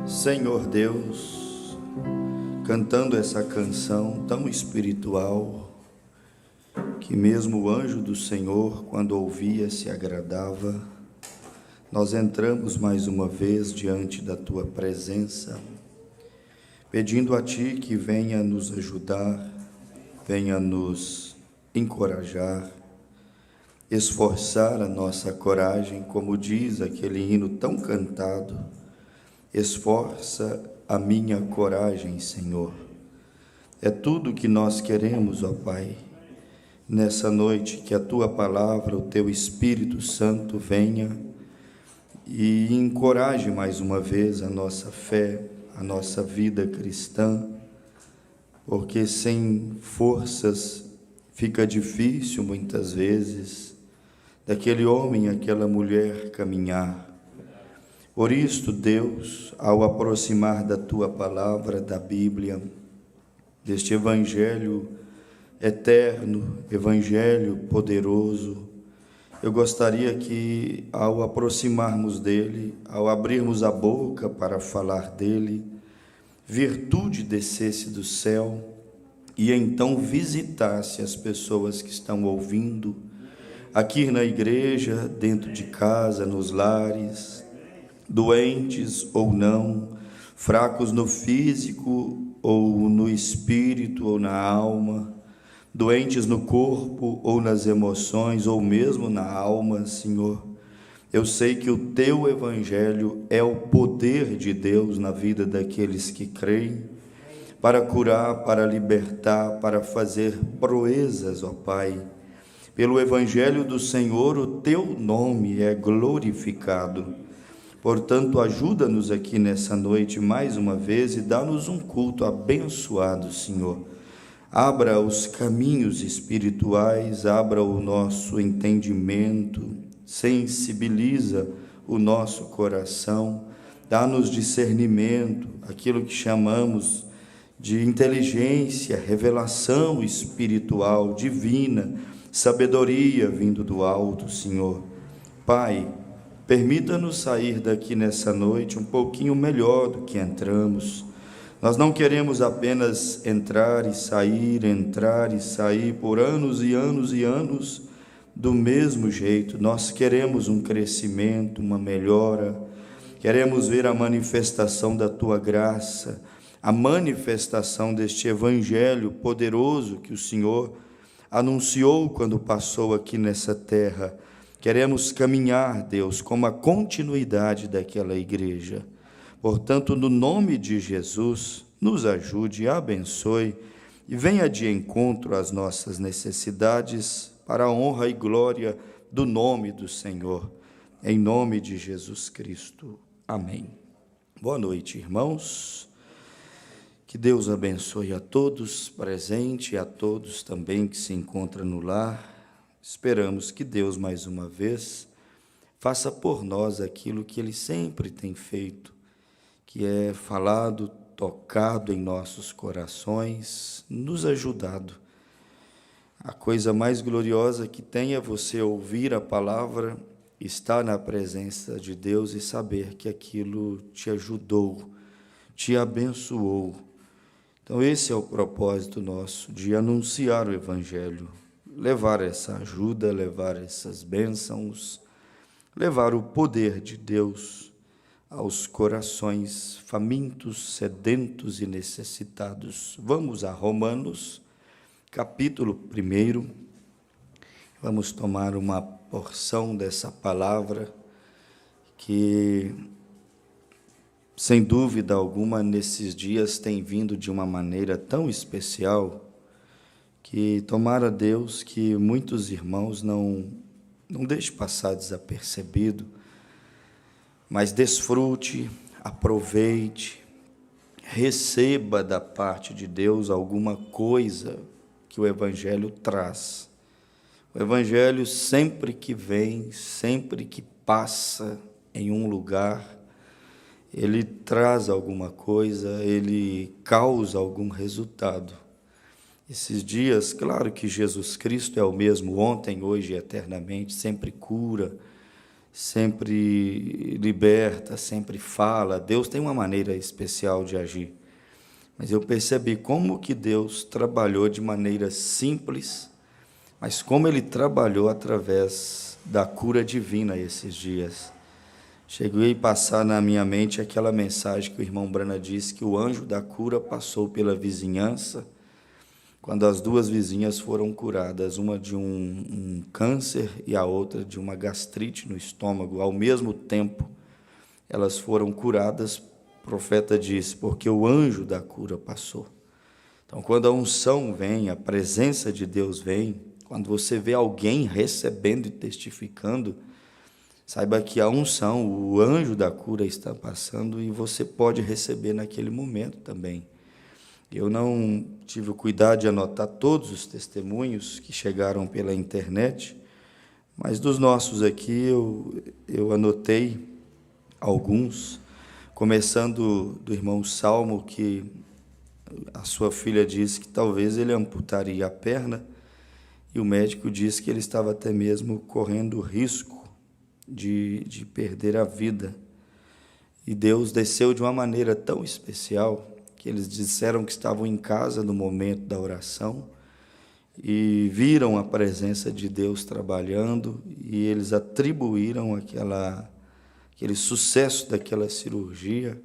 Senhor Deus, cantando essa canção tão espiritual, que mesmo o anjo do Senhor, quando ouvia, se agradava, nós entramos mais uma vez diante da Tua presença, pedindo a Ti que venha nos ajudar, venha nos encorajar, esforçar a nossa coragem, como diz aquele hino tão cantado: esforça a minha coragem, Senhor. É tudo que nós queremos, ó Pai, nessa noite, que a Tua palavra, o Teu Espírito Santo venha e encoraje mais uma vez a nossa fé, a nossa vida cristã, porque sem forças fica difícil muitas vezes daquele homem, aquela mulher caminhar. Por isto, Deus, ao aproximar da Tua palavra, da Bíblia, deste Evangelho eterno, Evangelho poderoso, eu gostaria que, ao aproximarmos dele, ao abrirmos a boca para falar dele, virtude descesse do céu e então visitasse as pessoas que estão ouvindo, aqui na igreja, dentro de casa, nos lares, doentes ou não, fracos no físico ou no espírito ou na alma, doentes no corpo ou nas emoções ou mesmo na alma, Senhor. Eu sei que o Teu Evangelho é o poder de Deus na vida daqueles que creem, para curar, para libertar, para fazer proezas, ó Pai. Pelo Evangelho do Senhor, o Teu nome é glorificado. Portanto, ajuda-nos aqui nessa noite mais uma vez e dá-nos um culto abençoado, Senhor. Abra os caminhos espirituais, abra o nosso entendimento, sensibiliza o nosso coração, dá-nos discernimento, aquilo que chamamos de inteligência, revelação espiritual, divina, sabedoria vindo do alto, Senhor. Pai, permita-nos sair daqui nessa noite um pouquinho melhor do que entramos. Nós não queremos apenas entrar e sair por anos e anos e anos do mesmo jeito. Nós queremos um crescimento, uma melhora, queremos ver a manifestação da Tua graça, a manifestação deste Evangelho poderoso que o Senhor anunciou quando passou aqui nessa terra. Queremos caminhar, Deus, como a continuidade daquela igreja. Portanto, no nome de Jesus, nos ajude, abençoe e venha de encontro às nossas necessidades para a honra e glória do nome do Senhor. Em nome de Jesus Cristo. Amém. Boa noite, irmãos. Que Deus abençoe a todos presentes e a todos também que se encontram no lar. Esperamos que Deus, mais uma vez, faça por nós aquilo que Ele sempre tem feito, que é falado, tocado em nossos corações, nos ajudado. A coisa mais gloriosa que tem é você ouvir a palavra, estar na presença de Deus e saber que aquilo te ajudou, te abençoou. Então esse é o propósito nosso, de anunciar o Evangelho, levar essa ajuda, levar essas bênçãos, levar o poder de Deus aos corações famintos, sedentos e necessitados. Vamos a Romanos, capítulo 1. Vamos tomar uma porção dessa palavra que, sem dúvida alguma, nesses dias tem vindo de uma maneira tão especial que tomara Deus que muitos irmãos não deixe passar desapercebido, mas desfrute, aproveite, receba da parte de Deus alguma coisa que o Evangelho traz. O Evangelho, sempre que vem, sempre que passa em um lugar, ele traz alguma coisa, ele causa algum resultado. Esses dias, claro que Jesus Cristo é o mesmo ontem, hoje e eternamente, sempre cura, sempre liberta, sempre fala. Deus tem uma maneira especial de agir. Mas eu percebi como que Deus trabalhou de maneira simples, mas como Ele trabalhou através da cura divina esses dias. Cheguei a passar na minha mente aquela mensagem que o irmão Brana disse, que o anjo da cura passou pela vizinhança, quando as duas vizinhas foram curadas, uma de um câncer e a outra de uma gastrite no estômago. Ao mesmo tempo, elas foram curadas, o profeta disse, porque o anjo da cura passou. Então, quando a unção vem, a presença de Deus vem, quando você vê alguém recebendo e testificando, saiba que a unção, o anjo da cura está passando e você pode receber naquele momento também. Eu não tive o cuidado de anotar todos os testemunhos que chegaram pela internet, mas dos nossos aqui eu anotei alguns, começando do irmão Salmo, que a sua filha disse que talvez ele amputaria a perna, e o médico disse que ele estava até mesmo correndo risco de perder a vida. E Deus desceu de uma maneira tão especial que eles disseram que estavam em casa no momento da oração e viram a presença de Deus trabalhando, e eles atribuíram aquele sucesso daquela cirurgia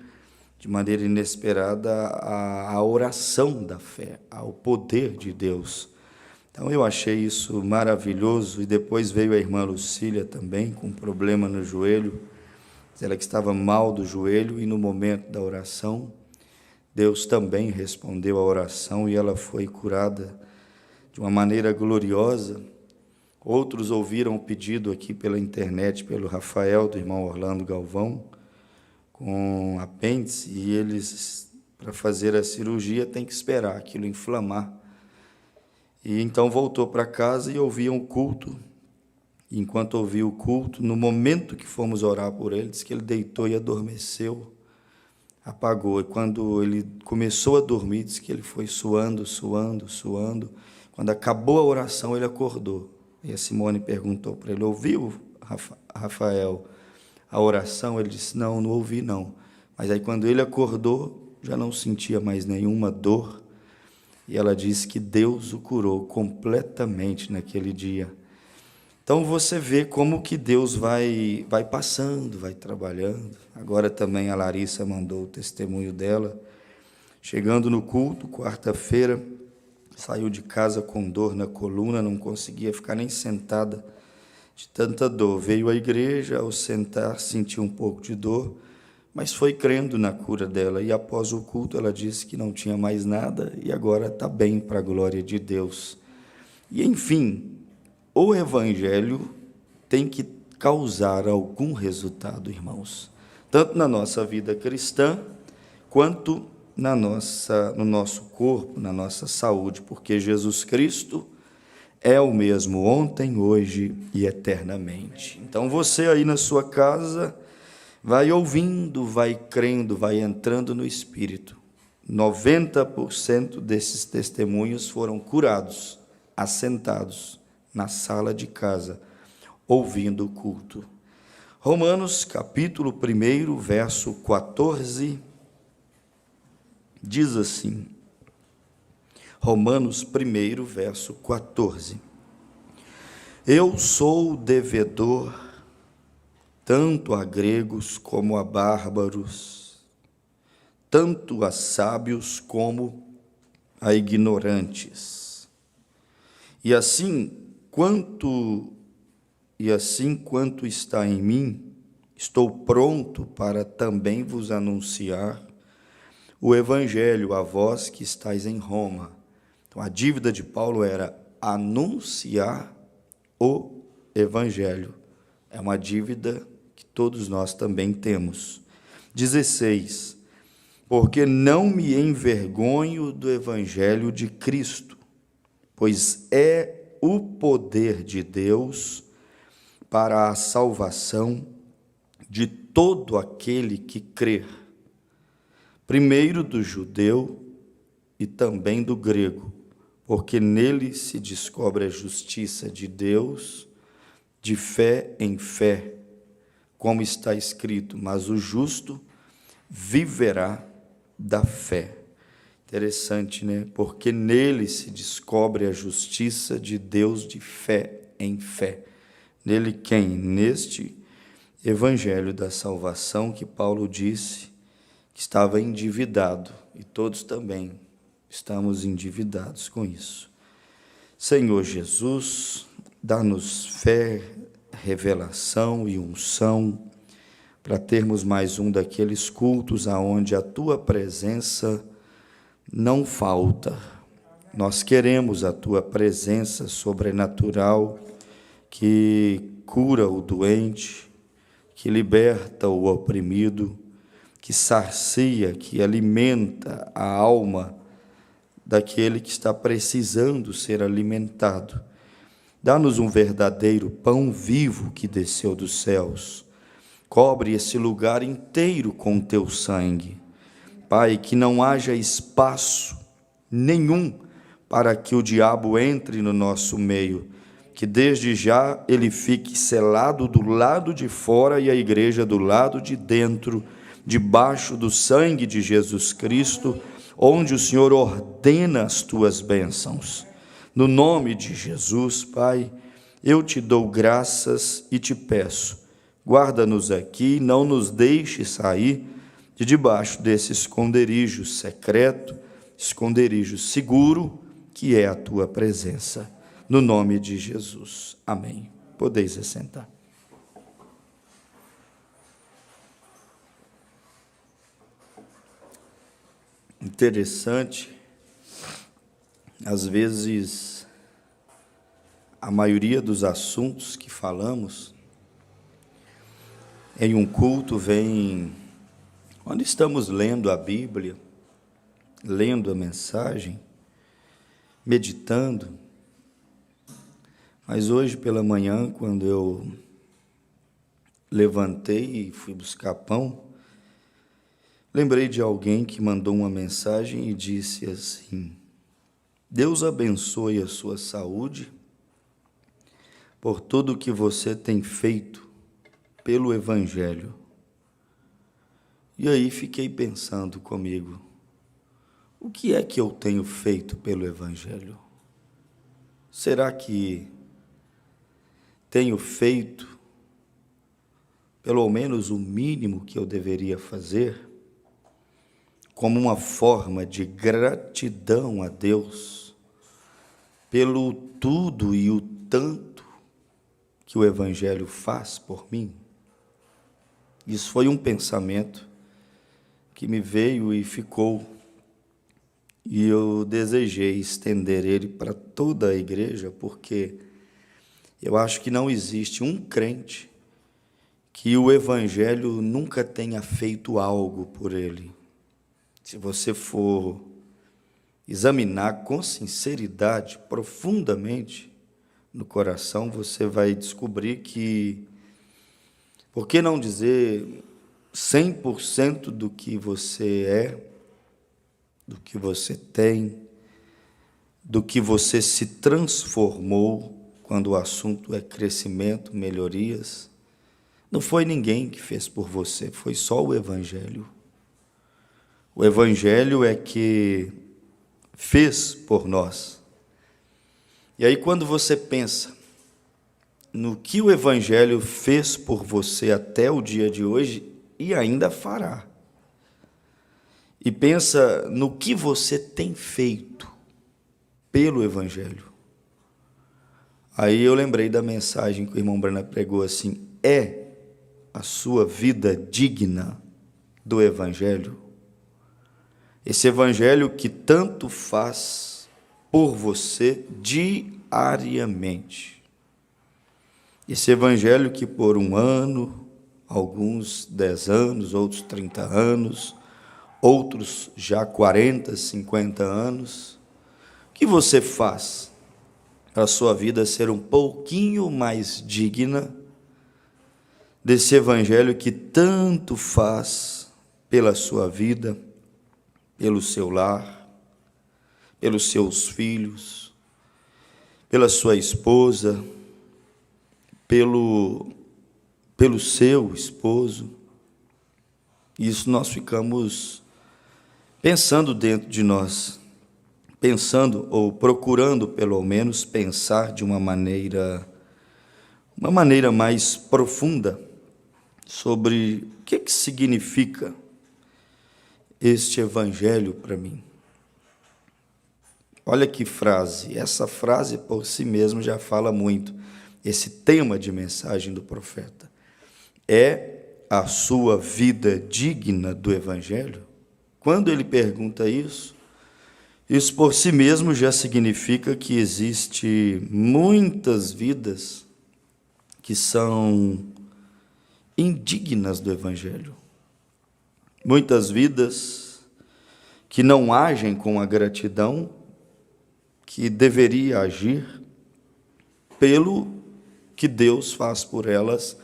de maneira inesperada à oração da fé, ao poder de Deus. Então eu achei isso maravilhoso. E depois veio a irmã Lucília também com um problema no joelho, ela que estava mal do joelho, e no momento da oração Deus também respondeu a oração e ela foi curada de uma maneira gloriosa. Outros ouviram o pedido aqui pela internet, pelo Rafael, do irmão Orlando Galvão, com apêndice, e eles, para fazer a cirurgia, tem que esperar aquilo inflamar. E então voltou para casa e ouviam o culto. E enquanto ouvia o culto, no momento que fomos orar por ele, disse que ele deitou e adormeceu, apagou. E quando ele começou a dormir, disse que ele foi suando. Quando acabou a oração, ele acordou. E a Simone perguntou para ele: ouviu, Rafael, a oração? Ele disse: não ouvi não. Mas aí quando ele acordou, já não sentia mais nenhuma dor. E ela disse que Deus o curou completamente naquele dia. Então você vê como que Deus vai passando, vai trabalhando. Agora também a Larissa mandou o testemunho dela. Chegando no culto, quarta-feira, saiu de casa com dor na coluna, não conseguia ficar nem sentada de tanta dor. Veio à igreja, ao sentar sentiu um pouco de dor, mas foi crendo na cura dela. E após o culto ela disse que não tinha mais nada e agora está bem, para a glória de Deus. E enfim, o Evangelho tem que causar algum resultado, irmãos, tanto na nossa vida cristã, quanto no nosso corpo, na nossa saúde, porque Jesus Cristo é o mesmo ontem, hoje e eternamente. Então você aí na sua casa vai ouvindo, vai crendo, vai entrando no Espírito. 90% desses testemunhos foram curados, assentados na sala de casa, ouvindo o culto. Romanos, capítulo 1, verso 14, diz assim, Romanos 1, verso 14. Eu sou devedor tanto a gregos como a bárbaros, tanto a sábios como a ignorantes. E assim quanto está em mim, estou pronto para também vos anunciar o Evangelho a vós que estáis em Roma. Então, a dívida de Paulo era anunciar o Evangelho. É uma dívida que todos nós também temos. 16. Porque não me envergonho do Evangelho de Cristo, pois é o poder de Deus para a salvação de todo aquele que crer, primeiro do judeu e também do grego, porque nele se descobre a justiça de Deus, de fé em fé, como está escrito, mas o justo viverá da fé. Interessante, né? Porque nele se descobre a justiça de Deus de fé em fé. Nele quem? Neste evangelho da salvação que Paulo disse que estava endividado, e todos também estamos endividados com isso. Senhor Jesus, dá-nos fé, revelação e unção para termos mais um daqueles cultos aonde a tua presença não falta. Nós queremos a tua presença sobrenatural que cura o doente, que liberta o oprimido, que sacia, que alimenta a alma daquele que está precisando ser alimentado. Dá-nos um verdadeiro pão vivo que desceu dos céus. Cobre esse lugar inteiro com teu sangue. Pai, que não haja espaço nenhum para que o diabo entre no nosso meio, que desde já ele fique selado do lado de fora e a igreja do lado de dentro, debaixo do sangue de Jesus Cristo, onde o Senhor ordena as tuas bênçãos. No nome de Jesus, Pai, eu te dou graças e te peço, guarda-nos aqui, não nos deixe sair de debaixo desse esconderijo secreto, esconderijo seguro, que é a tua presença. No nome de Jesus. Amém. Podeis assentar. Interessante, às vezes, a maioria dos assuntos que falamos em um culto vem quando estamos lendo a Bíblia, lendo a mensagem, meditando. Mas hoje pela manhã, quando eu levantei e fui buscar pão, lembrei de alguém que mandou uma mensagem e disse assim: Deus abençoe a sua saúde por tudo que você tem feito pelo Evangelho. E aí fiquei pensando comigo, o que é que eu tenho feito pelo Evangelho? Será que tenho feito pelo menos o mínimo que eu deveria fazer, como uma forma de gratidão a Deus pelo tudo e o tanto que o Evangelho faz por mim? Isso foi um pensamento que me veio e ficou, e eu desejei estender ele para toda a igreja, porque eu acho que não existe um crente que o Evangelho nunca tenha feito algo por ele. Se você for examinar com sinceridade, profundamente no coração, você vai descobrir que, por que não dizer 100% do que você é, do que você tem, do que você se transformou, quando o assunto é crescimento, melhorias, não foi ninguém que fez por você, foi só o Evangelho. O Evangelho é que fez por nós. E aí, quando você pensa no que o Evangelho fez por você até o dia de hoje, e ainda fará, e pensa no que você tem feito pelo Evangelho, aí eu lembrei da mensagem que o irmão Brana pregou assim: é a sua vida digna do Evangelho? Esse Evangelho que tanto faz por você diariamente. Esse Evangelho que por um ano, alguns 10 anos, outros 30 anos, outros já 40, 50 anos, o que você faz para a sua vida ser um pouquinho mais digna desse Evangelho que tanto faz pela sua vida, pelo seu lar, pelos seus filhos, pela sua esposa, pelo pelo seu esposo. Isso nós ficamos pensando dentro de nós, pensando ou procurando pelo menos pensar de uma maneira mais profunda sobre o que significa este evangelho para mim. Olha que frase, essa frase por si mesma já fala muito, esse tema de mensagem do profeta. É a sua vida digna do evangelho? Quando ele pergunta isso por si mesmo já significa que existe muitas vidas que são indignas do evangelho. Muitas vidas que não agem com a gratidão que deveria agir pelo que Deus faz por elas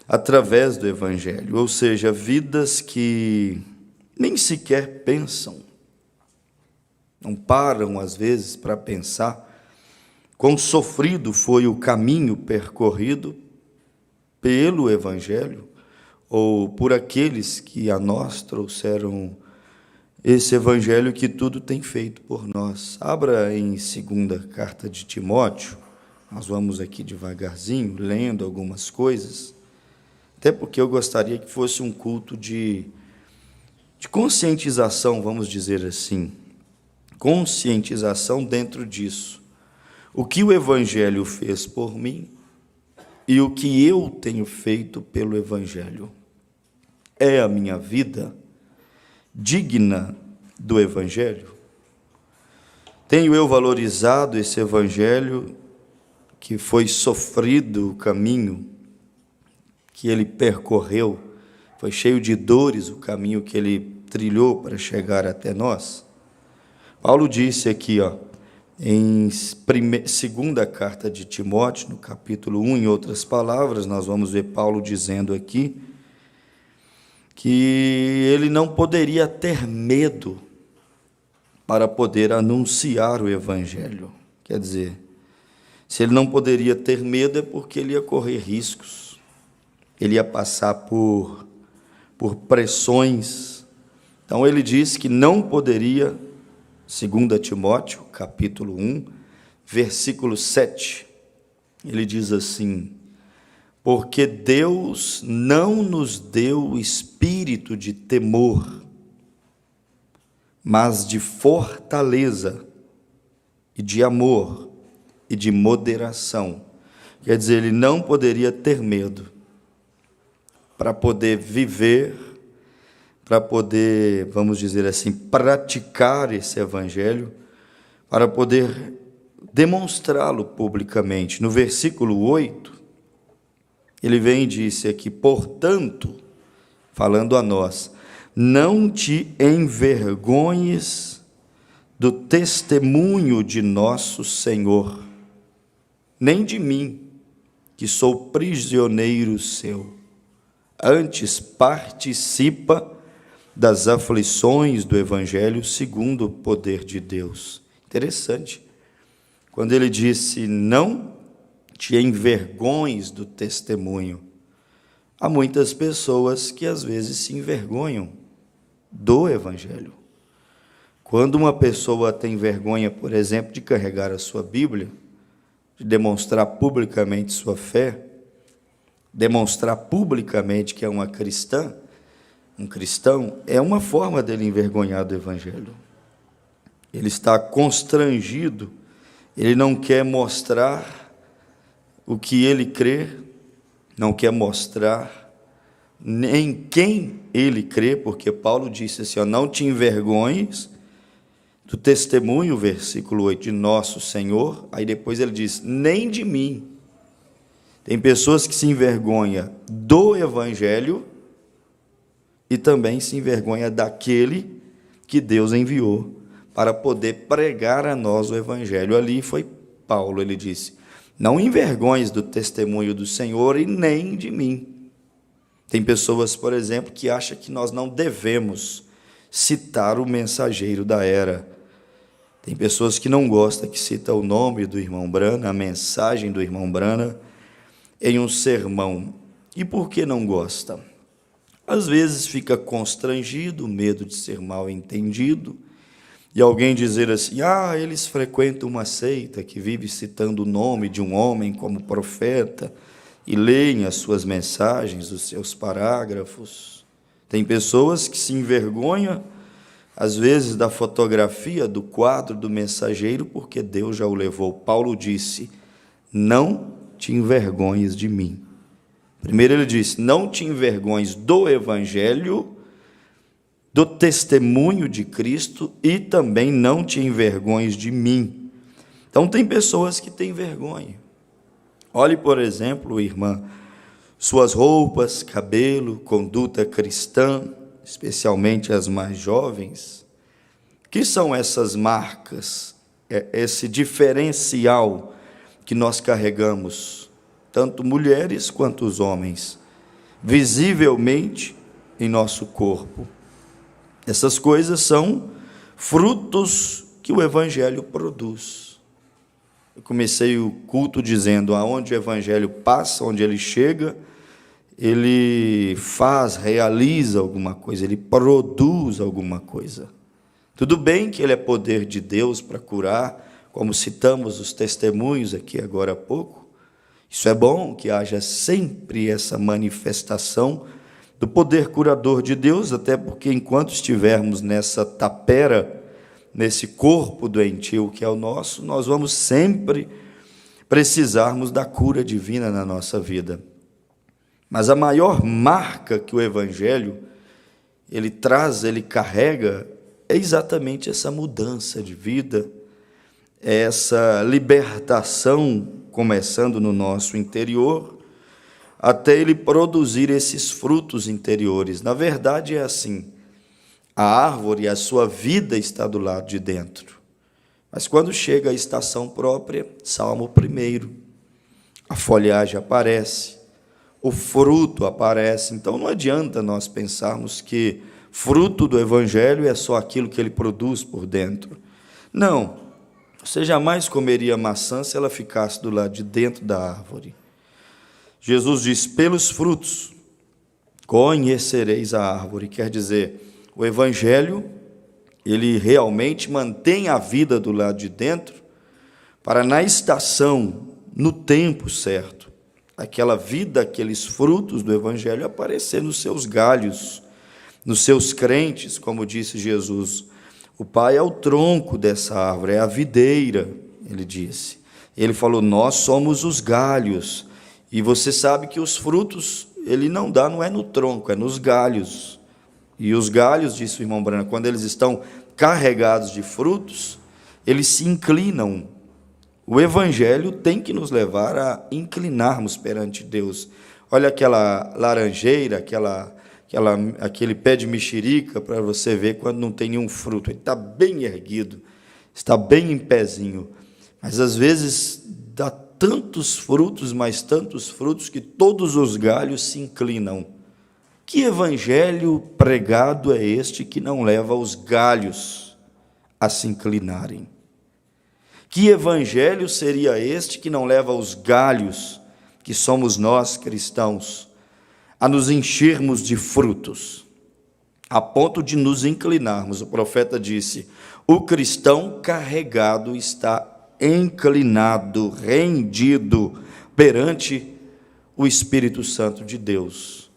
através do evangelho, ou seja, vidas que nem sequer pensam, não param às vezes para pensar quão sofrido foi o caminho percorrido pelo evangelho ou por aqueles que a nós trouxeram esse evangelho que tudo tem feito por nós. Abra em 2ª carta de Timóteo, nós vamos aqui devagarzinho, lendo algumas coisas, até porque eu gostaria que fosse um culto de conscientização, vamos dizer assim, conscientização dentro disso. O que o evangelho fez por mim e o que eu tenho feito pelo evangelho. É a minha vida digna do evangelho? Tenho eu valorizado esse evangelho que foi sofrido o caminho que ele percorreu, foi cheio de dores o caminho que ele trilhou para chegar até nós? Paulo disse aqui, em 2ª carta de Timóteo, no capítulo 1, em outras palavras, nós vamos ver Paulo dizendo aqui que ele não poderia ter medo para poder anunciar o evangelho. Quer dizer, se ele não poderia ter medo é porque ele ia correr riscos, ele ia passar por pressões. Então ele diz que não poderia, 2 Timóteo, capítulo 1, versículo 7, ele diz assim: porque Deus não nos deu espírito de temor, mas de fortaleza e de amor e de moderação. Quer dizer, ele não poderia ter medo para poder viver, para poder, vamos dizer assim, praticar esse evangelho, para poder demonstrá-lo publicamente. No versículo 8, ele vem e disse aqui: portanto, falando a nós, não te envergonhes do testemunho de nosso Senhor, nem de mim, que sou prisioneiro seu. Antes participa das aflições do evangelho segundo o poder de Deus. Interessante. Quando ele disse, não te envergonhes do testemunho, há muitas pessoas que às vezes se envergonham do evangelho. Quando uma pessoa tem vergonha, por exemplo, de carregar a sua Bíblia, de demonstrar publicamente sua fé, demonstrar publicamente que é uma cristã, um cristão, é uma forma dele envergonhar do evangelho. Ele está constrangido, ele não quer mostrar o que ele crê, não quer mostrar nem quem ele crê, porque Paulo disse assim, não te envergonhes do testemunho, versículo 8, de nosso Senhor. Aí depois ele diz, nem de mim. Tem pessoas que se envergonham do evangelho e também se envergonham daquele que Deus enviou para poder pregar a nós o evangelho. Ali foi Paulo, ele disse, não envergonhes do testemunho do Senhor e nem de mim. Tem pessoas, por exemplo, que acham que nós não devemos citar o mensageiro da era. Tem pessoas que não gostam que cita o nome do irmão Brana, a mensagem do irmão Brana, em um sermão. E por que não gosta? Às vezes fica constrangido, medo de ser mal entendido, e alguém dizer assim: eles frequentam uma seita que vive citando o nome de um homem como profeta e leem as suas mensagens, os seus parágrafos. Tem pessoas que se envergonham, às vezes, da fotografia, do quadro do mensageiro, porque Deus já o levou. Paulo disse: não te envergonhes de mim. Primeiro ele disse: não te envergonhes do Evangelho, do testemunho de Cristo, e também não te envergonhes de mim. Então tem pessoas que têm vergonha. Olhe, por exemplo, irmã, suas roupas, cabelo, conduta cristã, especialmente as mais jovens. O que são essas marcas, esse diferencial que nós carregamos, tanto mulheres quanto os homens, visivelmente em nosso corpo? Essas coisas são frutos que o Evangelho produz. Eu comecei o culto dizendo: aonde o Evangelho passa, onde ele chega, ele realiza alguma coisa, ele produz alguma coisa. Tudo bem que ele é poder de Deus para curar, como citamos os testemunhos aqui agora há pouco. Isso é bom, que haja sempre essa manifestação do poder curador de Deus, até porque enquanto estivermos nessa tapera, nesse corpo doentio que é o nosso, nós vamos sempre precisarmos da cura divina na nossa vida. Mas a maior marca que o Evangelho, ele traz, ele carrega, é exatamente essa mudança de vida, essa libertação começando no nosso interior, até ele produzir esses frutos interiores. Na verdade é assim: a árvore, a sua vida está do lado de dentro. Mas quando chega a estação própria, Salmo 1, a folhagem aparece, o fruto aparece. Então não adianta nós pensarmos que fruto do Evangelho é só aquilo que ele produz por dentro. Não, você jamais comeria maçã se ela ficasse do lado de dentro da árvore. Jesus diz: pelos frutos conhecereis a árvore. Quer dizer, o Evangelho, ele realmente mantém a vida do lado de dentro, para na estação, no tempo certo, aquela vida, aqueles frutos do Evangelho aparecer nos seus galhos, nos seus crentes, como disse Jesus. O Pai é o tronco dessa árvore, é a videira, ele disse. Ele falou: nós somos os galhos. E você sabe que os frutos, ele não dá, não é no tronco, é nos galhos. E os galhos, disse o irmão Branco, quando eles estão carregados de frutos, eles se inclinam. O Evangelho tem que nos levar a inclinarmos perante Deus. Olha aquela laranjeira, aquele pé de mexerica, para você ver quando não tem nenhum fruto. Ele está bem erguido, está bem em pezinho. Mas às vezes dá tantos frutos, mas tantos frutos, que todos os galhos se inclinam. Que evangelho pregado é este que não leva os galhos a se inclinarem? Que evangelho seria este que não leva os galhos, que somos nós cristãos, a nos enchermos de frutos, a ponto de nos inclinarmos? O profeta disse: o cristão carregado está inclinado, rendido perante o Espírito Santo de Deus.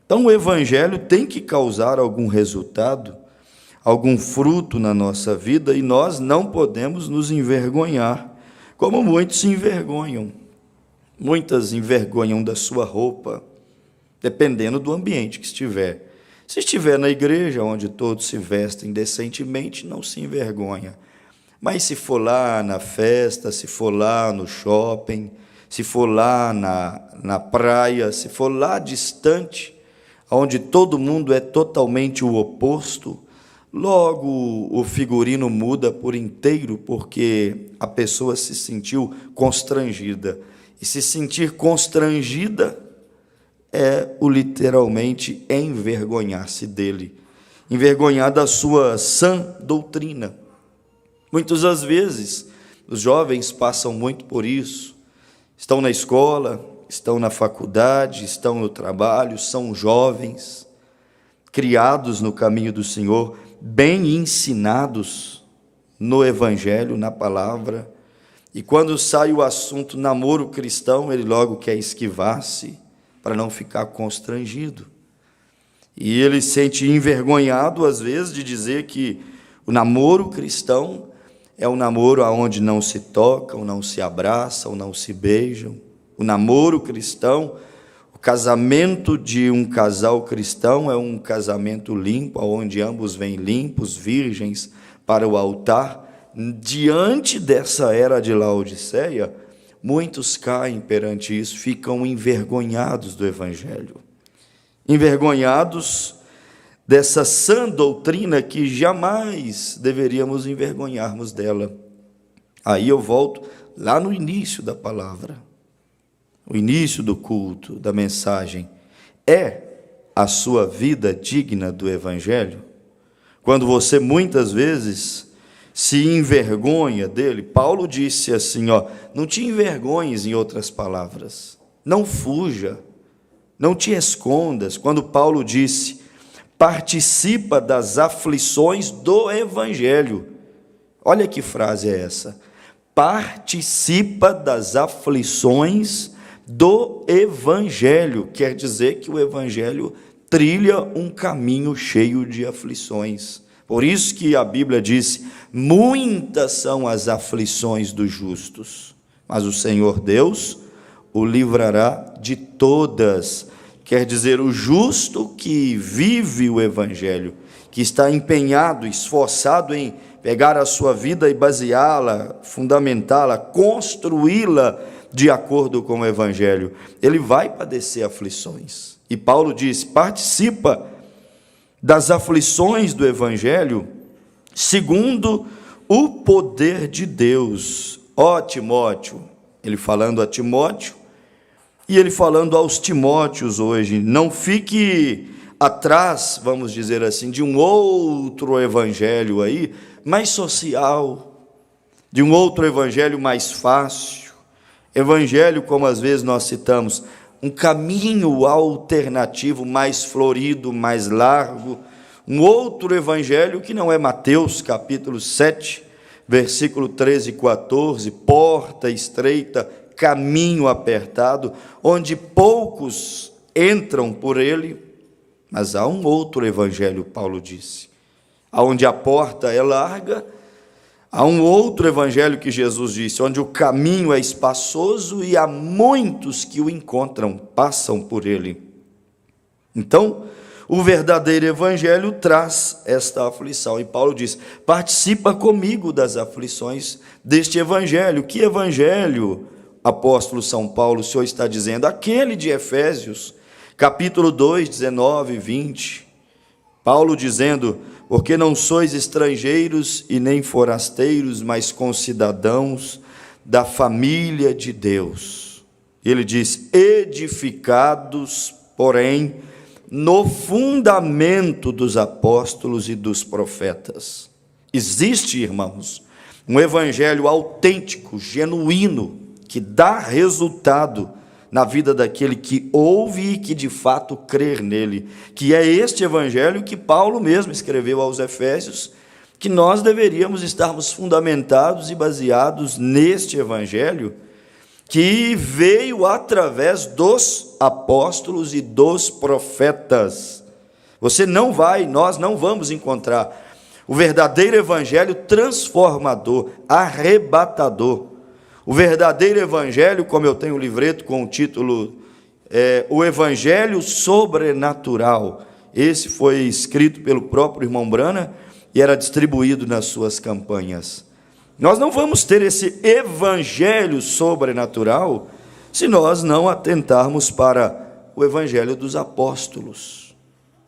Então o evangelho tem que causar algum resultado, algum fruto na nossa vida, e nós não podemos nos envergonhar, como muitos se envergonham. Muitas envergonham da sua roupa, dependendo do ambiente que estiver. Se estiver na igreja, onde todos se vestem decentemente, não se envergonha. Mas se for lá na festa, se for lá no shopping, se for lá na praia, se for lá distante, onde todo mundo é totalmente o oposto, logo o figurino muda por inteiro, porque a pessoa se sentiu constrangida. E se sentir constrangida é o literalmente envergonhar-se dele, envergonhar da sua sã doutrina. Muitas das vezes, os jovens passam muito por isso, estão na escola, estão na faculdade, estão no trabalho, são jovens, criados no caminho do Senhor, bem ensinados no Evangelho, na palavra, e quando sai o assunto namoro cristão, ele logo quer esquivar-se para não ficar constrangido. E ele se sente envergonhado, às vezes, de dizer que o namoro cristão é um namoro onde não se tocam, não se abraçam, não se beijam. O namoro cristão, o casamento de um casal cristão é um casamento limpo, onde ambos vêm limpos, virgens, para o altar. Diante dessa era de Laodiceia, muitos caem perante isso, ficam envergonhados do Evangelho. Envergonhados dessa sã doutrina que jamais deveríamos envergonharmos dela. Aí eu volto lá no início da palavra, o início do culto, da mensagem. É a sua vida digna do Evangelho? Quando você muitas vezes se envergonha dele, Paulo disse assim, não te envergonhes, em outras palavras, não fuja, não te escondas. Quando Paulo disse, participa das aflições do Evangelho. Olha que frase é essa. Participa das aflições do Evangelho. Quer dizer que o Evangelho trilha um caminho cheio de aflições. Por isso que a Bíblia diz, muitas são as aflições dos justos, mas o Senhor Deus o livrará de todas. Quer dizer, o justo que vive o Evangelho, que está empenhado, esforçado em pegar a sua vida e baseá-la, fundamentá-la, construí-la de acordo com o Evangelho, ele vai padecer aflições. E Paulo diz, participa das aflições do Evangelho, segundo o poder de Deus. Ó Timóteo, ele falando a Timóteo, e ele falando aos Timóteos hoje, não fique atrás, vamos dizer assim, de um outro evangelho aí, mais social, de um outro evangelho mais fácil, evangelho como às vezes nós citamos, um caminho alternativo mais florido, mais largo, um outro evangelho que não é Mateus capítulo 7, versículo 13 e 14, porta estreita, caminho apertado, onde poucos entram por ele, mas há um outro evangelho, Paulo disse, onde a porta é larga, há um outro evangelho que Jesus disse, onde o caminho é espaçoso e há muitos que o encontram, passam por ele. Então, o verdadeiro evangelho traz esta aflição, e Paulo diz, participa comigo das aflições deste evangelho. Que evangelho, apóstolo São Paulo, o Senhor está dizendo? Aquele de Efésios, capítulo 2, 19 e 20, Paulo dizendo, porque não sois estrangeiros e nem forasteiros, mas concidadãos da família de Deus. Ele diz, edificados, porém, no fundamento dos apóstolos e dos profetas. Existe, irmãos, um evangelho autêntico, genuíno, que dá resultado na vida daquele que ouve e que de fato crer nele, que é este evangelho que Paulo mesmo escreveu aos Efésios, que nós deveríamos estarmos fundamentados e baseados neste evangelho, que veio através dos apóstolos e dos profetas. Nós não vamos encontrar o verdadeiro evangelho transformador, arrebatador. O verdadeiro evangelho, como eu tenho um livreto com o título O Evangelho Sobrenatural. Esse foi escrito pelo próprio irmão Brana e era distribuído nas suas campanhas. Nós não vamos ter esse evangelho sobrenatural se nós não atentarmos para o evangelho dos apóstolos,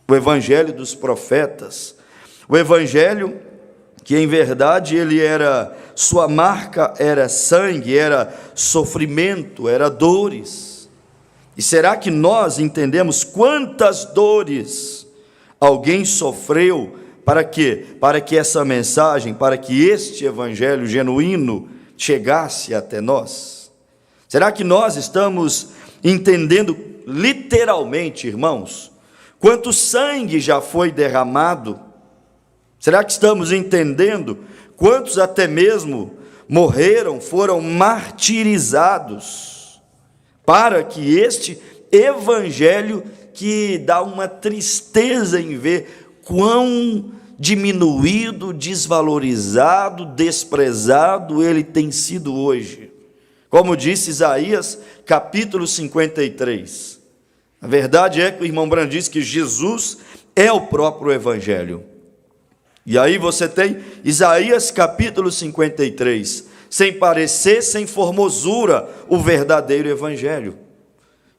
o evangelho dos profetas, o evangelho que em verdade sua marca era sangue, era sofrimento, era dores. E será que nós entendemos quantas dores alguém sofreu para quê? Para que essa mensagem, para que este evangelho genuíno chegasse até nós? Será que nós estamos entendendo literalmente, irmãos, quanto sangue já foi derramado? Será que estamos entendendo quantos até mesmo morreram, foram martirizados, para que este evangelho, que dá uma tristeza em ver quão diminuído, desvalorizado, desprezado ele tem sido hoje. Como disse Isaías, capítulo 53. A verdade é que o irmão Brando diz que Jesus é o próprio evangelho. E aí você tem Isaías capítulo 53, sem parecer, sem formosura, o verdadeiro evangelho.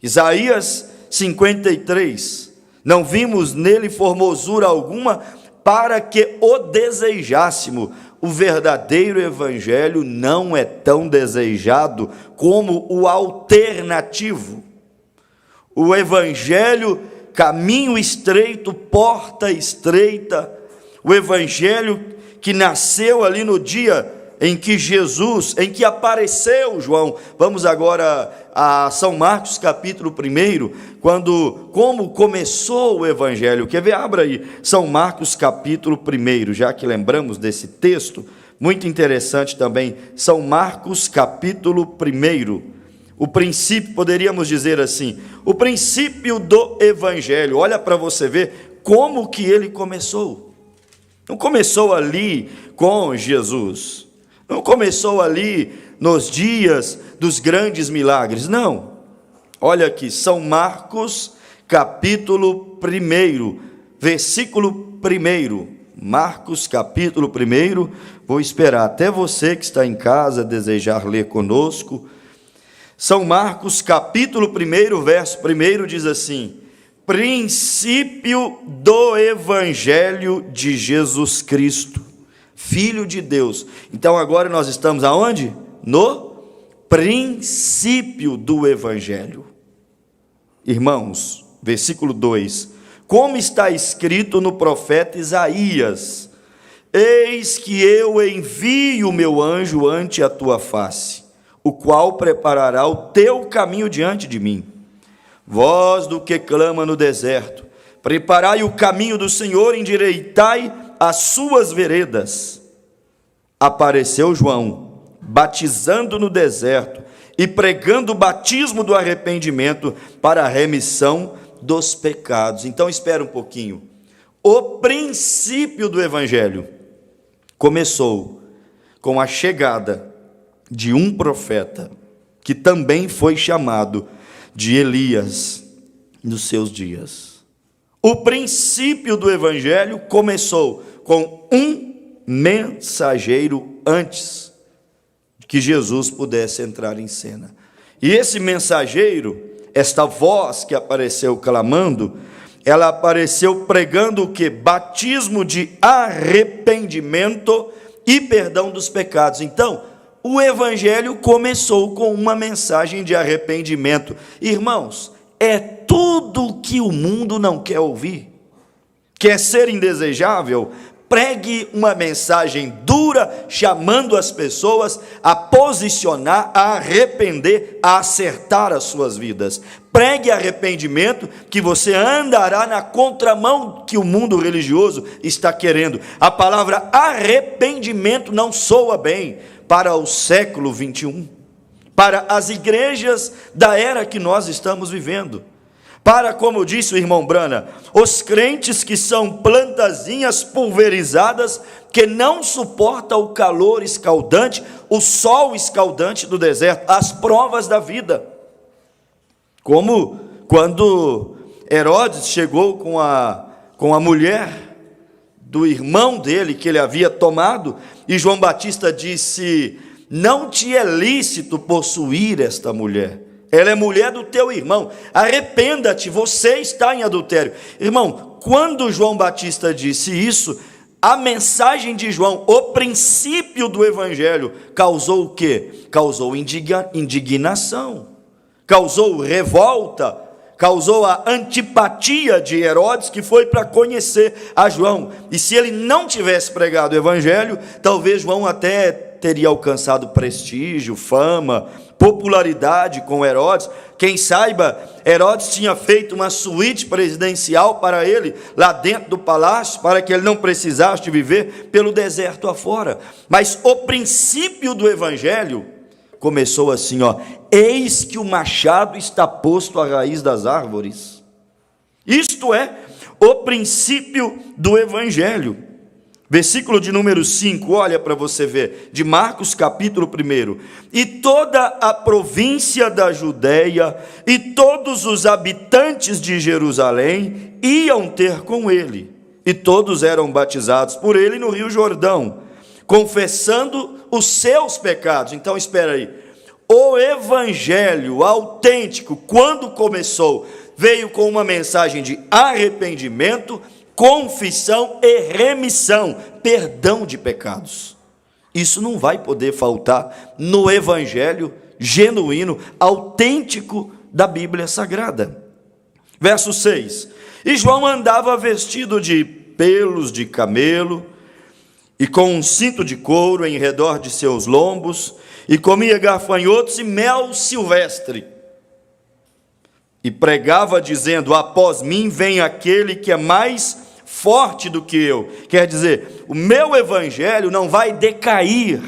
Isaías 53, não vimos nele formosura alguma para que o desejássemos. O verdadeiro evangelho não é tão desejado como o alternativo. O evangelho, caminho estreito, porta estreita, o evangelho que nasceu ali no dia em que apareceu João. Vamos agora a São Marcos capítulo 1, como começou o evangelho. Quer ver? Abra aí, São Marcos capítulo 1, já que lembramos desse texto, muito interessante também, São Marcos capítulo 1, o princípio, poderíamos dizer assim, o princípio do evangelho. Olha para você ver como que ele começou. Não começou ali com Jesus, não começou ali nos dias dos grandes milagres, não. Olha aqui, São Marcos, capítulo 1, versículo 1. Marcos, capítulo 1, vou esperar até você que está em casa desejar ler conosco. São Marcos, capítulo 1, verso 1 diz assim: princípio do evangelho de Jesus Cristo, Filho de Deus. Então agora nós estamos aonde? No princípio do evangelho. Irmãos, versículo 2: como está escrito no profeta Isaías: eis que eu envio o meu anjo ante a tua face, o qual preparará o teu caminho diante de mim. Voz do que clama no deserto: preparai o caminho do Senhor, endireitai as suas veredas. Apareceu João, batizando no deserto e pregando o batismo do arrependimento para a remissão dos pecados. Então espera um pouquinho. O princípio do evangelho começou com a chegada de um profeta, que também foi chamado de Elias nos seus dias. O princípio do evangelho começou com um mensageiro antes que Jesus pudesse entrar em cena. E esse mensageiro, esta voz que apareceu clamando, ela apareceu pregando o que? Batismo de arrependimento e perdão dos pecados. Então, o evangelho começou com uma mensagem de arrependimento. Irmãos, é tudo que o mundo não quer ouvir. Quer ser indesejável? Pregue uma mensagem dura, chamando as pessoas a posicionar, a arrepender, a acertar as suas vidas. Pregue arrependimento, que você andará na contramão que o mundo religioso está querendo. A palavra arrependimento não soa bem para o século 21, para as igrejas da era que nós estamos vivendo, para, como disse o irmão Brana, os crentes que são plantazinhas pulverizadas, que não suportam o calor escaldante, o sol escaldante do deserto, as provas da vida. Como quando Herodes chegou com a mulher do irmão dele, que ele havia tomado, e João Batista disse: não te é lícito possuir esta mulher, ela é mulher do teu irmão, arrependa-te, você está em adultério. Irmão, quando João Batista disse isso, a mensagem de João, o princípio do evangelho, causou o quê? Causou indignação, causou revolta, causou a antipatia de Herodes, que foi para conhecer a João. E se ele não tivesse pregado o evangelho, talvez João até teria alcançado prestígio, fama, popularidade com Herodes. Quem saiba, Herodes tinha feito uma suíte presidencial para ele, lá dentro do palácio, para que ele não precisasse de viver pelo deserto afora. Mas o princípio do evangelho começou assim, eis que o machado está posto à raiz das árvores. Isto é o princípio do evangelho. Versículo de número 5, olha para você ver, de Marcos capítulo 1. E toda a província da Judéia e todos os habitantes de Jerusalém iam ter com ele, e todos eram batizados por ele no Rio Jordão, confessando os seus pecados. Então espera aí, o evangelho autêntico, quando começou, veio com uma mensagem de arrependimento, confissão e remissão, perdão de pecados. Isso não vai poder faltar no evangelho genuíno, autêntico da Bíblia Sagrada. Verso 6, e João andava vestido de pelos de camelo, e com um cinto de couro em redor de seus lombos, e comia gafanhotos e mel silvestre, e pregava dizendo, após mim vem aquele que é mais forte do que eu. Quer dizer, o meu evangelho não vai decair,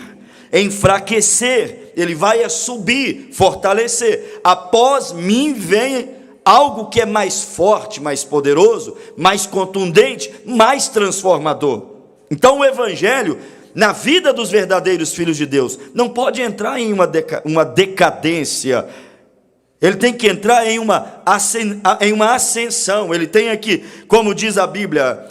enfraquecer, ele vai subir, fortalecer. Após mim vem algo que é mais forte, mais poderoso, mais contundente, mais transformador. Então o evangelho, na vida dos verdadeiros filhos de Deus, não pode entrar em uma decadência. Ele tem que entrar em uma ascensão. Ele tem aqui, como diz a Bíblia,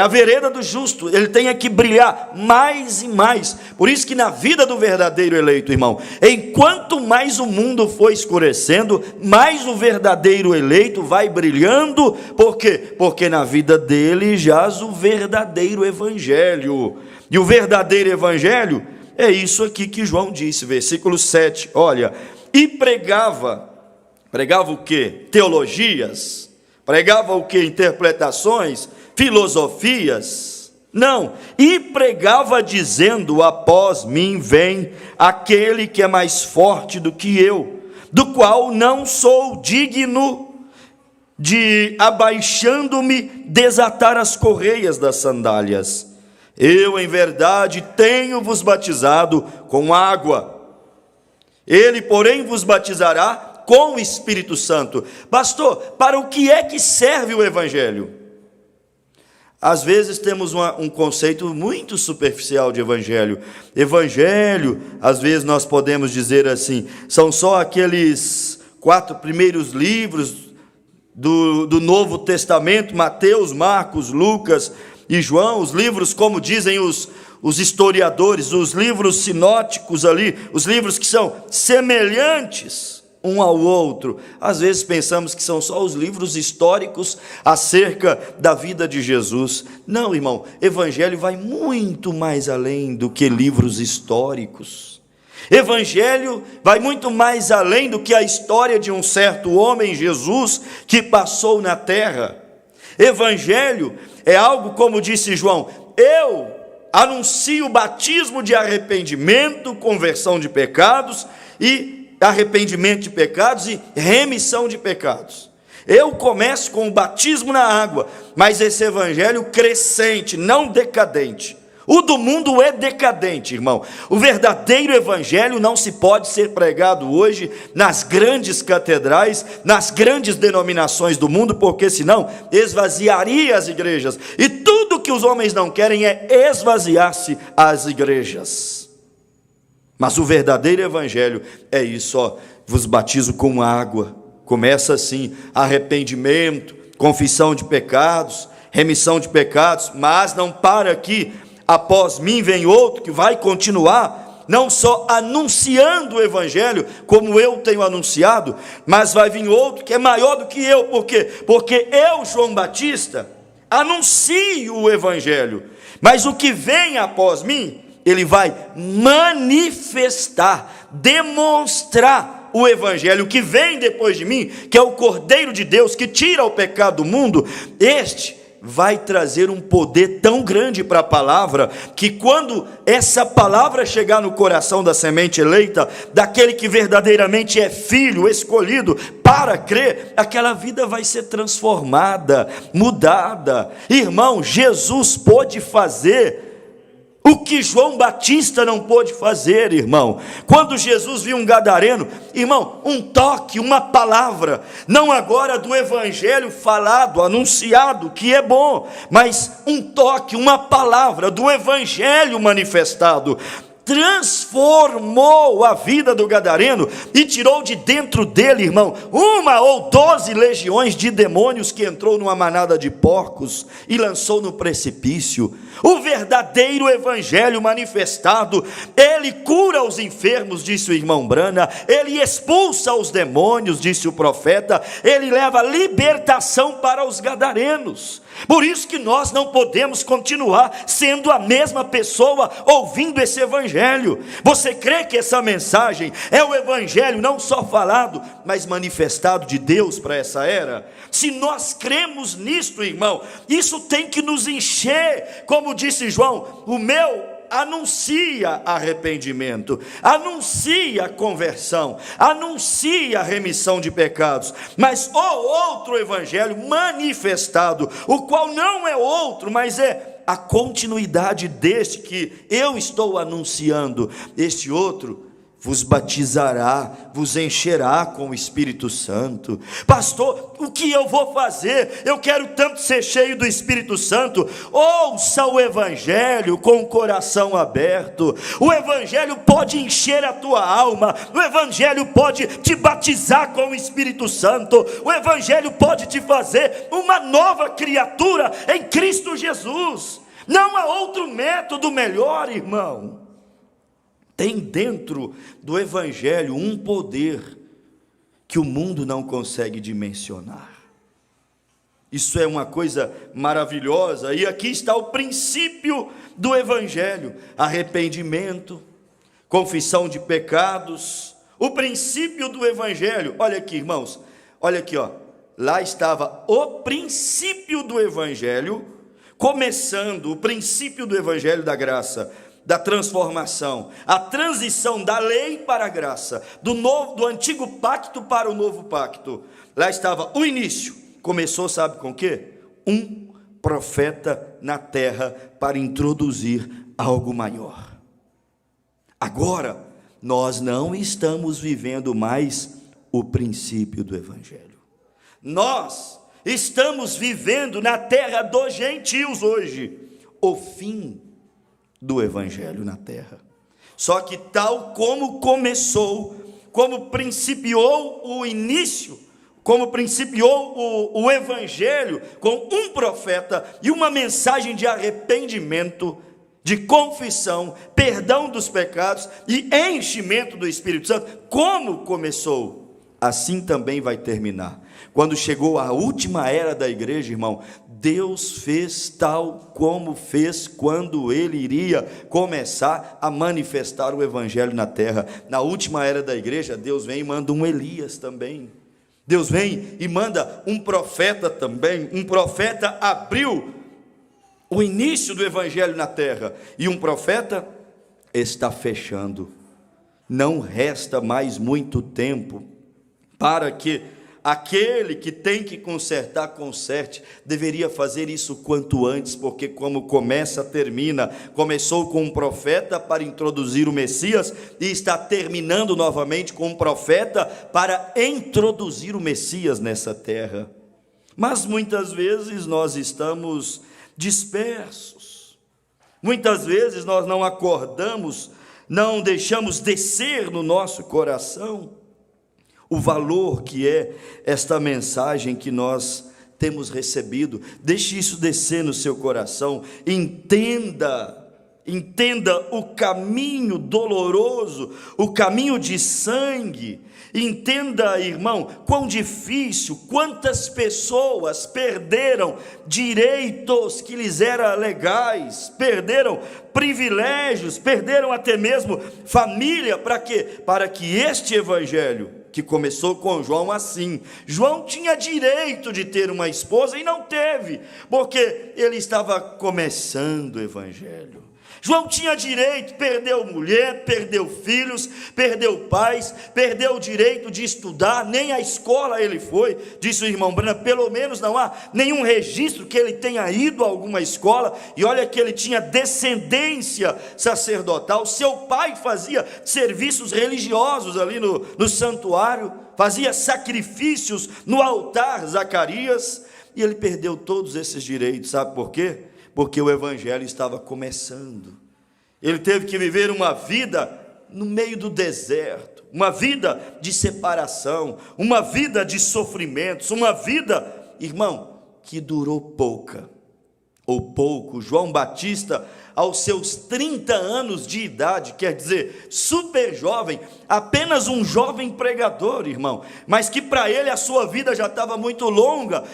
a vereda do justo, ele tem que brilhar mais e mais. Por isso que na vida do verdadeiro eleito, irmão, enquanto mais o mundo for escurecendo, mais o verdadeiro eleito vai brilhando. Por quê? Porque na vida dele jaz o verdadeiro evangelho. E o verdadeiro evangelho é isso aqui que João disse, versículo 7, olha, e pregava o quê? Teologias? Pregava o quê? Interpretações? Filosofias? Não, e pregava dizendo, após mim vem aquele que é mais forte do que eu, do qual não sou digno de, abaixando-me, desatar as correias das sandálias. Eu, em verdade, tenho-vos batizado com água, ele, porém, vos batizará com o Espírito Santo. Pastor, para o que é que serve o evangelho? Às vezes temos um conceito muito superficial de evangelho. Evangelho, às vezes nós podemos dizer assim, são só aqueles 4 primeiros livros do Novo Testamento, Mateus, Marcos, Lucas e João, os livros, como dizem os historiadores, os livros sinóticos ali, os livros que são semelhantes um ao outro. Às vezes pensamos que são só os livros históricos acerca da vida de Jesus. Não, irmão, evangelho vai muito mais além do que livros históricos. Evangelho vai muito mais além do que a história de um certo homem, Jesus, que passou na terra. Evangelho é algo, como disse João, eu anuncio o batismo de arrependimento, conversão de pecados e arrependimento de pecados e remissão de pecados. Eu começo com o batismo na água, mas esse evangelho crescente, não decadente. O do mundo é decadente, irmão. O verdadeiro evangelho não se pode ser pregado hoje nas grandes catedrais, nas grandes denominações do mundo, porque senão esvaziaria as igrejas. E tudo que os homens não querem é esvaziar-se as igrejas. Mas o verdadeiro evangelho é isso, vos batizo com água. Começa assim, arrependimento, confissão de pecados, remissão de pecados, mas não para aqui. Após mim vem outro que vai continuar, não só anunciando o evangelho, como eu tenho anunciado, mas vai vir outro que é maior do que eu. Por quê? Porque eu, João Batista, anuncio o evangelho, mas o que vem após mim, ele vai manifestar, demonstrar o evangelho. Que vem depois de mim, que é o Cordeiro de Deus, que tira o pecado do mundo, este vai trazer um poder tão grande para a palavra, que quando essa palavra chegar no coração da semente eleita, daquele que verdadeiramente é filho, escolhido para crer, aquela vida vai ser transformada, mudada. Irmão, Jesus pôde fazer o que João Batista não pôde fazer, irmão. Quando Jesus viu um gadareno, irmão, um toque, uma palavra, não agora do evangelho falado, anunciado, que é bom, mas um toque, uma palavra do evangelho manifestado, transformou a vida do gadareno e tirou de dentro dele, irmão, 1 ou 12 legiões de demônios, que entrou numa manada de porcos e lançou no precipício. O verdadeiro evangelho manifestado, ele cura os enfermos, disse o irmão Brana, ele expulsa os demônios, disse o profeta, ele leva libertação para os gadarenos. Por isso que nós não podemos continuar sendo a mesma pessoa ouvindo esse evangelho. Você crê que essa mensagem é o evangelho não só falado, mas manifestado de Deus para essa era? Se nós cremos nisto, irmão, isso tem que nos encher. Como disse João, o meu anuncia arrependimento, anuncia conversão, anuncia remissão de pecados, mas o outro evangelho manifestado, o qual não é outro, mas é a continuidade deste que eu estou anunciando, este outro vos batizará, vos encherá com o Espírito Santo. Pastor, o que eu vou fazer? Eu quero tanto ser cheio do Espírito Santo. Ouça o evangelho com o coração aberto. O evangelho pode encher a tua alma, o evangelho pode te batizar com o Espírito Santo, o evangelho pode te fazer uma nova criatura em Cristo Jesus. Não há outro método melhor, irmão. Tem dentro do evangelho um poder que o mundo não consegue dimensionar. Isso é uma coisa maravilhosa, e aqui está o princípio do evangelho: arrependimento, confissão de pecados. O princípio do evangelho, olha aqui, irmãos, olha aqui, ó. Lá estava o princípio do evangelho, começando o princípio do evangelho da graça, da transformação, a transição da lei para a graça, do antigo pacto para o novo pacto. Lá estava o início. Começou, sabe com o quê? Um profeta na terra para introduzir algo maior. Agora, nós não estamos vivendo mais o princípio do evangelho. Nós estamos vivendo na terra dos gentios hoje o fim do evangelho na terra. Só que tal como começou, como principiou o início, como principiou o evangelho com um profeta e uma mensagem de arrependimento, de confissão, perdão dos pecados e enchimento do Espírito Santo, como começou, assim também vai terminar. Quando chegou a última era da igreja, irmão, Deus fez tal como fez quando ele iria começar a manifestar o evangelho na terra. Na última era da igreja, Deus vem e manda um Elias também. Deus vem e manda um profeta também. Um profeta abriu o início do evangelho na terra, e um profeta está fechando. Não resta mais muito tempo para que aquele que tem que consertar, conserte. Deveria fazer isso quanto antes, porque como começa, termina. Começou com um profeta para introduzir o Messias, e está terminando novamente com um profeta para introduzir o Messias nessa terra. Mas muitas vezes nós estamos dispersos, muitas vezes nós não acordamos, não deixamos descer no nosso coração o valor que é esta mensagem que nós temos recebido. Deixe isso descer no seu coração, entenda Entenda o caminho doloroso, o caminho de sangue. Entenda, irmão, quão difícil, quantas pessoas perderam direitos que lhes eram legais, perderam privilégios, perderam até mesmo família. Para quê? Para que este evangelho, que começou com João assim, João tinha direito de ter uma esposa e não teve, porque ele estava começando o evangelho. João tinha direito, perdeu mulher, perdeu filhos, perdeu pais, perdeu o direito de estudar, nem à escola ele foi, disse o irmão Branham. Pelo menos não há nenhum registro que ele tenha ido a alguma escola. E olha que ele tinha descendência sacerdotal, seu pai fazia serviços religiosos ali no santuário, fazia sacrifícios no altar Zacarias, e ele perdeu todos esses direitos. Sabe por quê? Porque o evangelho estava começando. Ele teve que viver uma vida no meio do deserto, uma vida de separação, uma vida de sofrimentos, uma vida, irmão, que durou pouco. João Batista, aos seus 30 anos de idade, quer dizer, super jovem, apenas um jovem pregador, irmão, mas que para ele a sua vida já estava muito longa,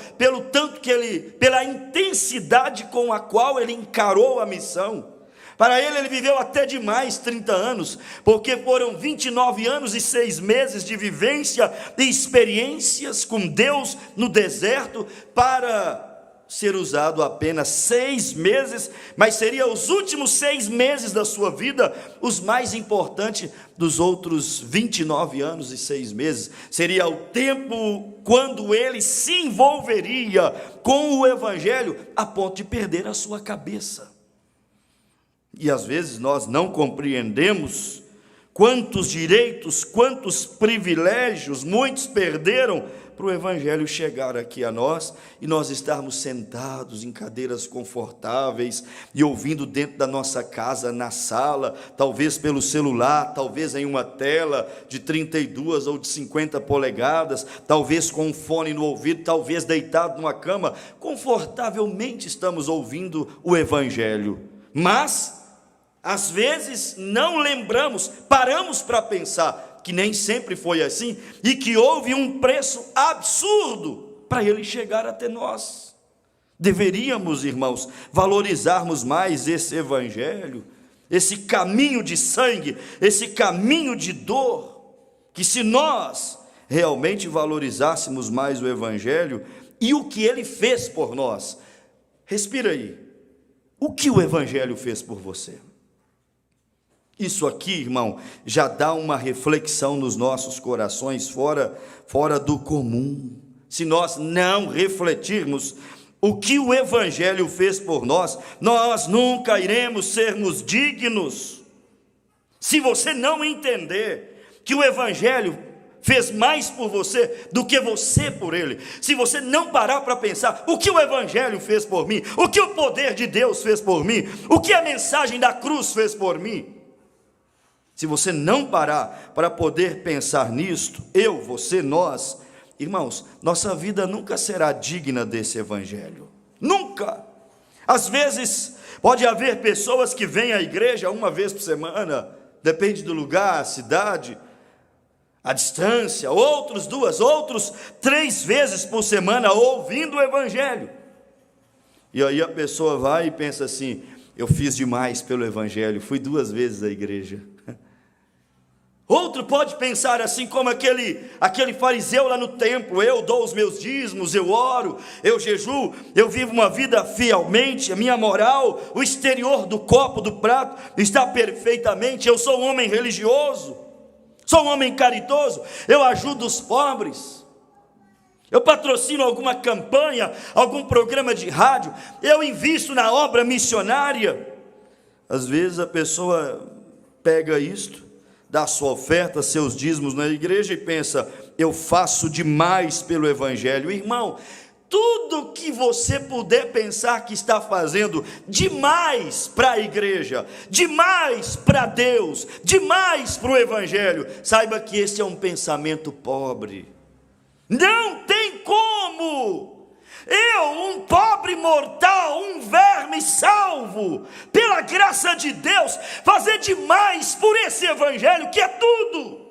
pela intensidade com a qual ele encarou a missão. Para ele viveu até demais 30 anos, porque foram 29 anos e 6 meses de vivência e experiências com Deus no deserto, para ser usado apenas 6 meses, mas seria os últimos 6 meses da sua vida, os mais importantes dos outros 29 anos e 6 meses, seria o tempo quando ele se envolveria com o evangelho, a ponto de perder a sua cabeça. E às vezes nós não compreendemos quantos direitos, quantos privilégios muitos perderam para o evangelho chegar aqui a nós, e nós estarmos sentados em cadeiras confortáveis e ouvindo dentro da nossa casa, na sala, talvez pelo celular, talvez em uma tela de 32 ou de 50 polegadas, talvez com um fone no ouvido, talvez deitado numa cama, confortavelmente estamos ouvindo o evangelho. Mas às vezes não lembramos, paramos para pensar que nem sempre foi assim, e que houve um preço absurdo para ele chegar até nós. Deveríamos, irmãos, valorizarmos mais esse evangelho, esse caminho de sangue, esse caminho de dor, que se nós realmente valorizássemos mais o evangelho e o que ele fez por nós. Respira aí, o que o evangelho fez por você? Isso aqui, irmão, já dá uma reflexão nos nossos corações fora do comum. Se nós não refletirmos o que o evangelho fez por nós, nós nunca iremos sermos dignos. Se você não entender que o evangelho fez mais por você do que você por ele, se você não parar para pensar o que o evangelho fez por mim, o que o poder de Deus fez por mim, o que a mensagem da cruz fez por mim, se você não parar para poder pensar nisto, eu, você, nós, irmãos, nossa vida nunca será digna desse evangelho, nunca. Às vezes pode haver pessoas que vêm à igreja uma vez por semana, depende do lugar, a cidade, a distância, outros 2, outros 3 vezes por semana ouvindo o evangelho, e aí a pessoa vai e pensa assim: eu fiz demais pelo evangelho, fui 2 vezes à igreja. Outro pode pensar assim como aquele fariseu lá no templo: eu dou os meus dízimos, eu oro, eu jejuo, eu vivo uma vida fielmente, a minha moral, o exterior do copo, do prato, está perfeitamente, eu sou um homem religioso, sou um homem caridoso, eu ajudo os pobres, eu patrocino alguma campanha, algum programa de rádio, eu invisto na obra missionária. Às vezes a pessoa pega isto, dá sua oferta, seus dízimos na igreja e pensa: eu faço demais pelo evangelho. Irmão, tudo que você puder pensar que está fazendo demais para a igreja, demais para Deus, demais para o evangelho, saiba que esse é um pensamento pobre. Não tem como Eu, um pobre mortal, um verme salvo, pela graça de Deus, fazer demais por esse evangelho que é tudo.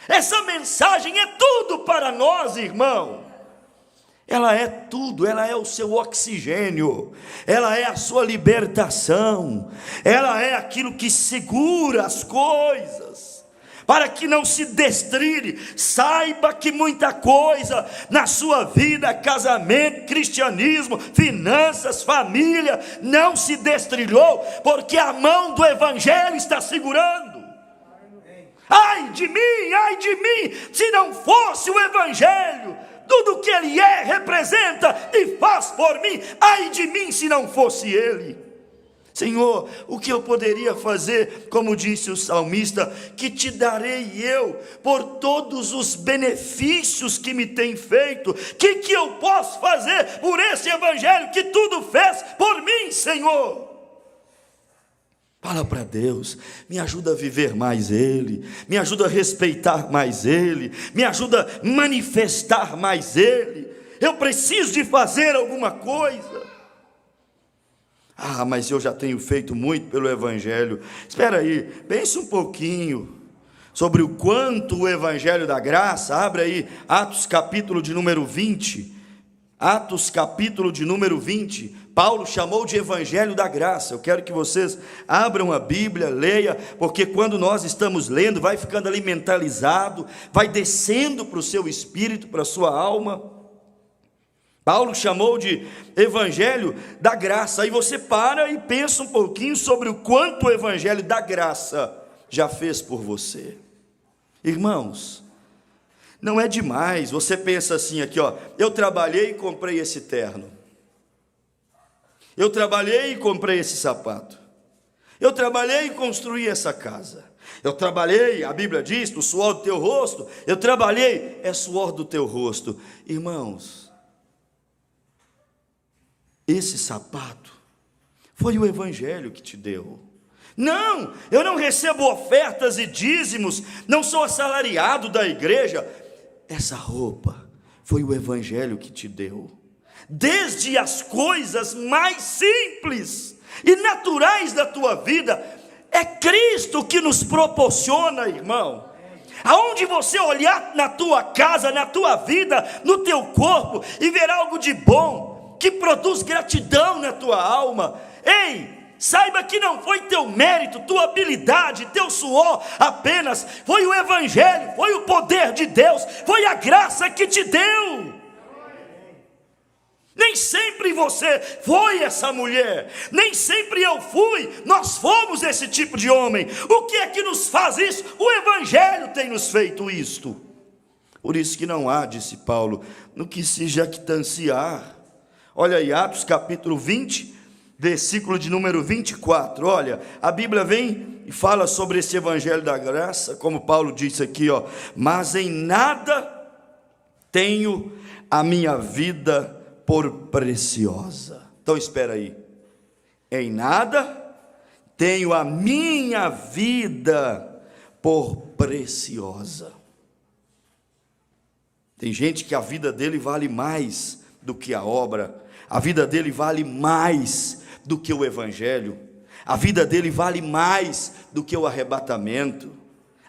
Essa mensagem é tudo para nós, irmão. Ela é tudo, ela é o seu oxigênio, ela é a sua libertação, ela é aquilo que segura as coisas, para que não se destrilhe. Saiba que muita coisa na sua vida, casamento, cristianismo, finanças, família, não se destrilhou, porque a mão do evangelho está segurando. Ai de mim, se não fosse o evangelho, tudo que ele é, representa e faz por mim, ai de mim se não fosse ele. Senhor, o que eu poderia fazer, como disse o salmista, que te darei eu, por todos os benefícios que me tem feito? Que eu posso fazer por esse evangelho que tudo fez por mim, Senhor? Fala para Deus, me ajuda a viver mais Ele, me ajuda a respeitar mais Ele, me ajuda a manifestar mais Ele. Eu preciso de fazer alguma coisa. Mas eu já tenho feito muito pelo Evangelho. Espera aí, pense um pouquinho sobre o quanto o Evangelho da graça. Abre aí Atos capítulo de número 20. Atos capítulo de número 20. Paulo chamou de evangelho da graça. Eu quero que vocês abram a Bíblia, leia, porque quando nós estamos lendo, vai ficando ali mentalizado, vai descendo para o seu espírito, para a sua alma. Paulo chamou de evangelho da graça. Aí você para e pensa um pouquinho sobre o quanto o evangelho da graça já fez por você. Irmãos, não é demais. Você pensa assim aqui, eu trabalhei e comprei esse terno. Eu trabalhei e comprei esse sapato. Eu trabalhei e construí essa casa. Eu trabalhei, a Bíblia diz, no suor do teu rosto. Eu trabalhei, é suor do teu rosto. Irmãos, esse sapato foi o evangelho que te deu. Não, eu não recebo ofertas e dízimos, não sou assalariado da igreja. Essa roupa foi o evangelho que te deu. Desde as coisas mais simples e naturais da tua vida, é Cristo que nos proporciona, irmão. Aonde você olhar na tua casa, na tua vida, no teu corpo, e ver algo de bom, que produz gratidão na tua alma, ei, saiba que não foi teu mérito, tua habilidade, teu suor apenas, foi o evangelho, foi o poder de Deus, foi a graça que te deu. Nem sempre você foi essa mulher, nem sempre eu fui, nós fomos esse tipo de homem. O que é que nos faz isso? O evangelho tem nos feito isto. Por isso que não há, disse Paulo, no que se jactanciar. Olha aí, Atos capítulo 20, versículo de número 24, olha, a Bíblia vem e fala sobre esse evangelho da graça, como Paulo disse aqui, mas em nada tenho a minha vida por preciosa. Então espera aí, em nada tenho a minha vida por preciosa. Tem gente que a vida dele vale mais do que a obra, a vida dele vale mais do que o evangelho, a vida dele vale mais do que o arrebatamento,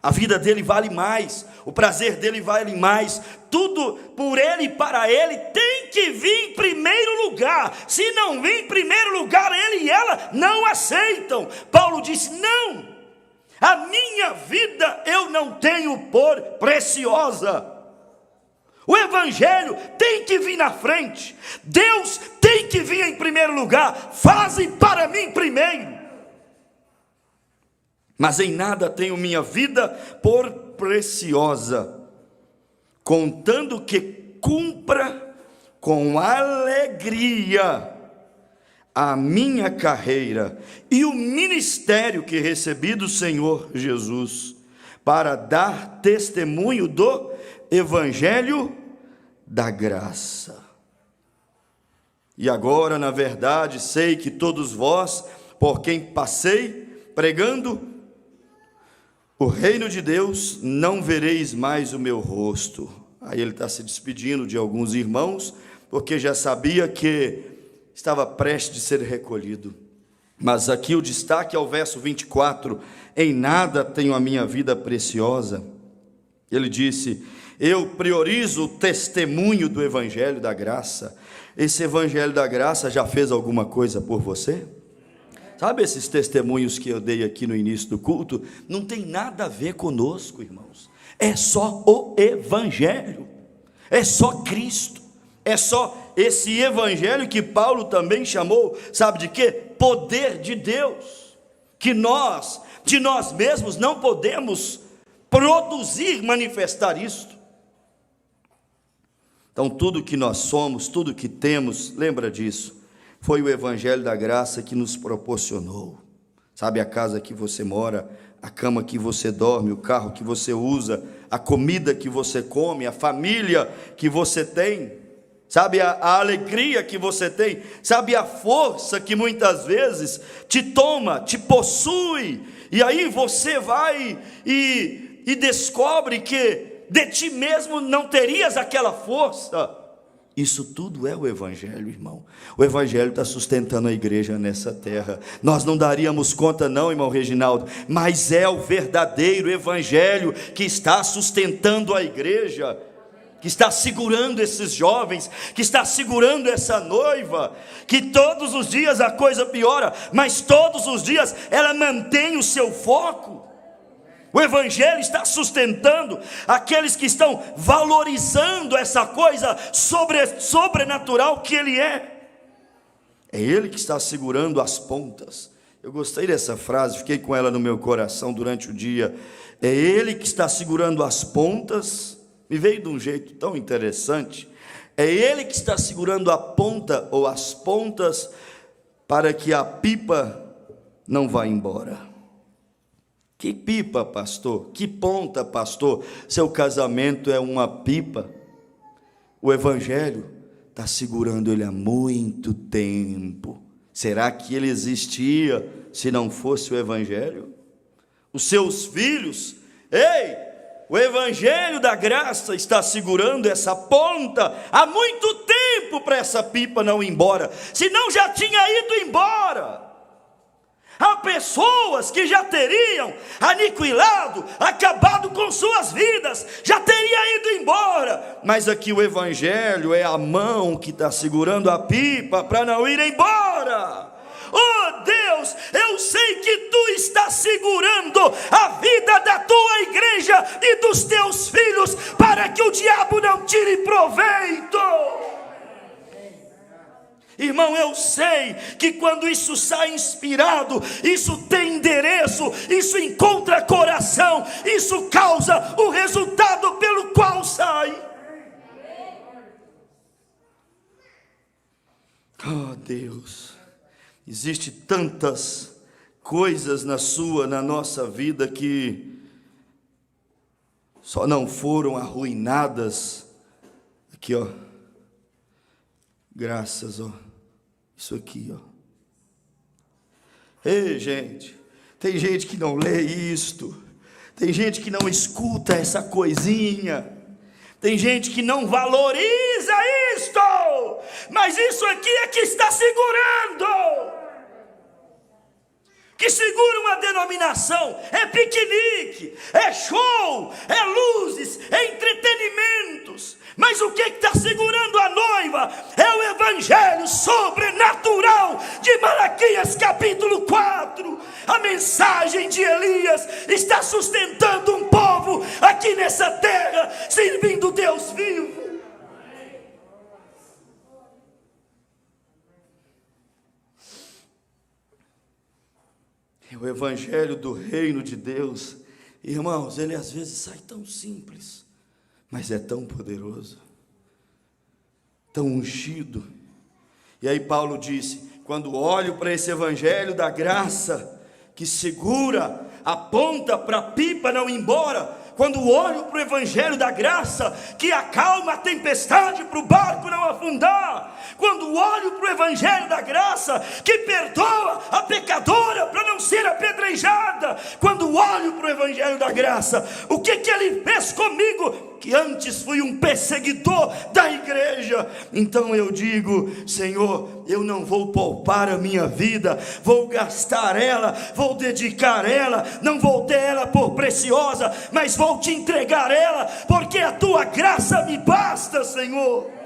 a vida dele vale mais, o prazer dele vale mais, tudo por ele e para ele tem que vir em primeiro lugar. Se não vir em primeiro lugar, ele e ela não aceitam. Paulo disse, não, a minha vida eu não tenho por preciosa. O evangelho tem que vir na frente, Deus tem que vir em primeiro lugar, fazem para mim primeiro. Mas em nada tenho minha vida por preciosa, contando que cumpra com alegria a minha carreira e o ministério que recebi do Senhor Jesus, para dar testemunho do evangelho da graça. E agora, na verdade, sei que todos vós, por quem passei pregando o reino de Deus, não vereis mais o meu rosto. Aí ele está se despedindo de alguns irmãos porque já sabia que estava prestes a ser recolhido. Mas aqui o destaque é o verso 24: em nada tenho a minha vida preciosa. Ele disse: eu priorizo o testemunho do Evangelho da Graça. Esse Evangelho da Graça já fez alguma coisa por você? Sabe, esses testemunhos que eu dei aqui no início do culto, não tem nada a ver conosco, irmãos. É só o Evangelho, é só Cristo, é só esse Evangelho que Paulo também chamou, sabe de quê? Poder de Deus, que nós, de nós mesmos, não podemos produzir, manifestar isto. Então tudo que nós somos, tudo que temos, lembra disso, foi o Evangelho da Graça que nos proporcionou. Sabe, a casa que você mora, a cama que você dorme, o carro que você usa, a comida que você come, a família que você tem, sabe, a alegria que você tem, sabe, a força que muitas vezes te toma, te possui, e aí você vai e descobre que de ti mesmo não terias aquela força. Isso tudo é o Evangelho, irmão. O Evangelho está sustentando a igreja nessa terra. Nós não daríamos conta não, irmão Reginaldo, mas é o verdadeiro Evangelho que está sustentando a igreja, que está segurando esses jovens, que está segurando essa noiva, que todos os dias a coisa piora, mas todos os dias ela mantém o seu foco. O Evangelho está sustentando aqueles que estão valorizando essa coisa sobrenatural que Ele é. É Ele que está segurando as pontas. Eu gostei dessa frase, fiquei com ela no meu coração durante o dia. É Ele que está segurando as pontas. Me veio de um jeito tão interessante. É Ele que está segurando a ponta ou as pontas para que a pipa não vá embora. Que pipa, pastor? Que ponta, pastor? Seu casamento é uma pipa. O Evangelho está segurando ele há muito tempo. Será que ele existia se não fosse o Evangelho? Os seus filhos, o Evangelho da Graça está segurando essa ponta há muito tempo para essa pipa não ir embora, senão já tinha ido embora. Há pessoas que já teriam aniquilado, acabado com suas vidas, já teria ido embora, mas aqui o Evangelho é a mão que está segurando a pipa para não ir embora. Oh Deus, eu sei que Tu estás segurando a vida da Tua igreja e dos Teus filhos, para que o diabo não tire proveito. Irmão, eu sei que quando isso sai inspirado, isso tem endereço, isso encontra coração, isso causa o resultado pelo qual sai. Oh Deus, existe tantas coisas na nossa vida que só não foram arruinadas, aqui ó, graças ó, isso aqui, ó. Ei, gente, tem gente que não lê isto, tem gente que não escuta essa coisinha, tem gente que não valoriza isto, mas isso aqui é que está segurando. Que segura uma denominação, é piquenique, é show, é luzes, é entretenimentos, mas o que está segurando a noiva é o Evangelho sobrenatural de Malaquias capítulo 4. A mensagem de Elias está sustentando um povo aqui nessa terra, servindo Deus vivo. O Evangelho do reino de Deus, irmãos, ele às vezes sai tão simples, mas é tão poderoso, tão ungido. E aí Paulo disse: quando olho para esse Evangelho da graça, que segura, aponta para a pipa não ir embora, quando olho para o Evangelho da graça, que acalma a tempestade para o barco não afundar, quando olho para o Evangelho da graça, que perdoa a pecadora para não ser apedrejada, quando olho para o Evangelho da graça, o que ele fez comigo? que antes fui um perseguidor da igreja. Então eu digo: Senhor, eu não vou poupar a minha vida, vou gastar ela, vou dedicar ela, não vou ter ela por preciosa, mas vou te entregar ela, porque a tua graça me basta, Senhor.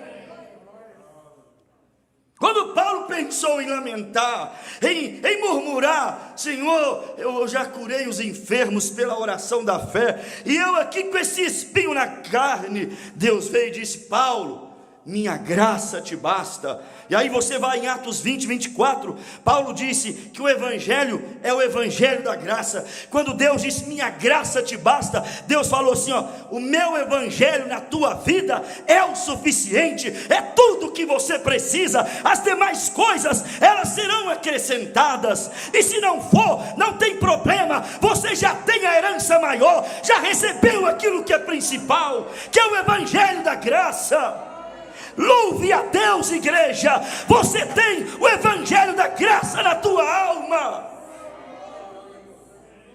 Quando Paulo pensou em lamentar, em murmurar: Senhor, eu já curei os enfermos pela oração da fé, e eu aqui com esse espinho na carne, Deus veio e disse: Paulo, minha graça te basta. E aí você vai em Atos 20, 24, Paulo disse que o evangelho é o evangelho da graça. Quando Deus disse minha graça te basta, Deus falou assim: ó, o meu evangelho na tua vida é o suficiente, é tudo que você precisa, as demais coisas elas serão acrescentadas, e se não for, não tem problema, você já tem a herança maior, já recebeu aquilo que é principal, que é o evangelho da graça. Louve a Deus, igreja, você tem o evangelho da graça na tua alma.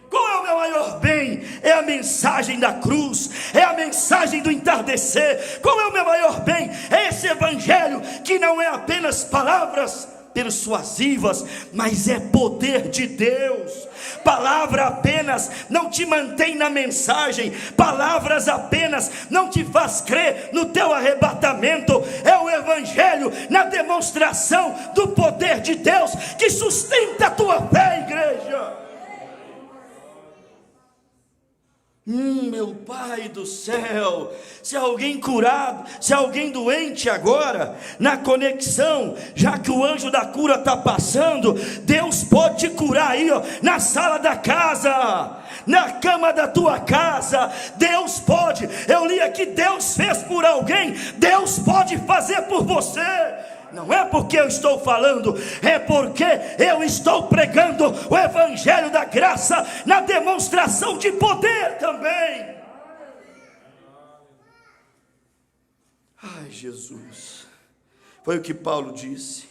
Qual é o meu maior bem? É a mensagem da cruz, é a mensagem do entardecer. Qual é o meu maior bem? É esse evangelho que não é apenas palavras persuasivas, mas é poder de Deus. Palavra apenas não te mantém na mensagem, palavras apenas não te faz crer no teu arrebatamento. É o evangelho na demonstração do poder de Deus que sustenta a tua fé, igreja. Meu Pai do céu, se alguém curado, se alguém doente agora, na conexão, já que o anjo da cura está passando, Deus pode te curar aí, ó, na sala da casa, na cama da tua casa, Deus pode. Eu li aqui, Deus fez por alguém, Deus pode fazer por você. Não é porque eu estou falando, é porque eu estou pregando o evangelho da graça na demonstração de poder também. Ai, Jesus, foi o que Paulo disse: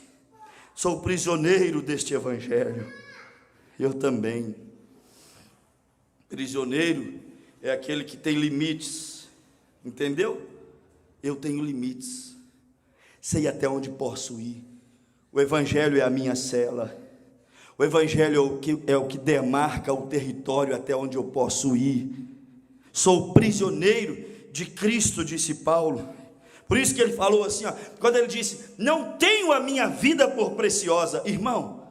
sou prisioneiro deste evangelho. Eu também. Prisioneiro é aquele que tem limites, entendeu? Eu tenho limites, sei até onde posso ir. O evangelho é a minha cela. O evangelho é o que demarca o território até onde eu posso ir. Sou prisioneiro de Cristo, disse Paulo. Por isso que ele falou assim, ó, quando ele disse: não tenho a minha vida por preciosa. Irmão,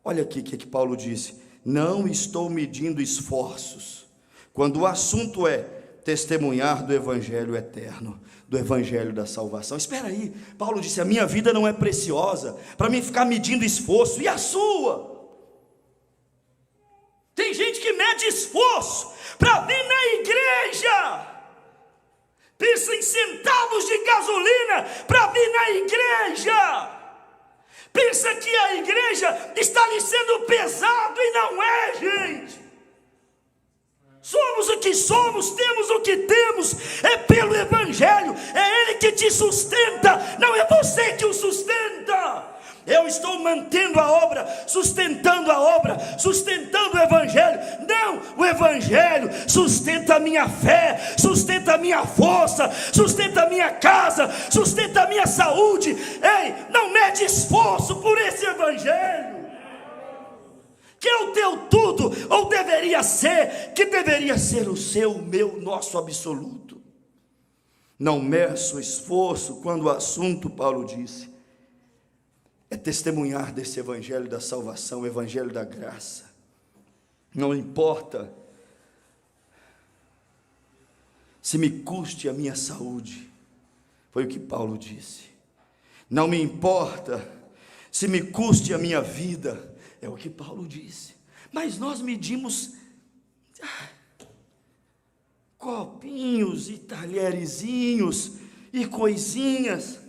olha aqui o que Paulo disse: não estou medindo esforços, quando o assunto é testemunhar do evangelho eterno, do evangelho da salvação. Espera aí, Paulo disse: a minha vida não é preciosa para mim ficar medindo esforço. E a sua? Tem gente que mede esforço para vir na igreja, pensa em centavos de gasolina para vir na igreja, pensa que a igreja está lhe sendo pesado, e não é, gente. Somos o que somos, temos o que temos, é pelo evangelho, é ele que te sustenta, não é você que o sustenta. Eu estou mantendo a obra, sustentando o evangelho. Não, o evangelho sustenta a minha fé, sustenta a minha força, sustenta a minha casa, sustenta a minha saúde. Ei, não mede esforço por esse evangelho, que é o teu tudo, ou deveria ser, que deveria ser o seu, o meu, nosso absoluto. Não meço esforço quando o assunto, Paulo disse, é testemunhar desse evangelho da salvação, o evangelho da graça. Não importa se me custe a minha saúde, foi o que Paulo disse. Não me importa se me custe a minha vida, é o que Paulo disse. Mas nós medimos copinhos e talherezinhos e coisinhas,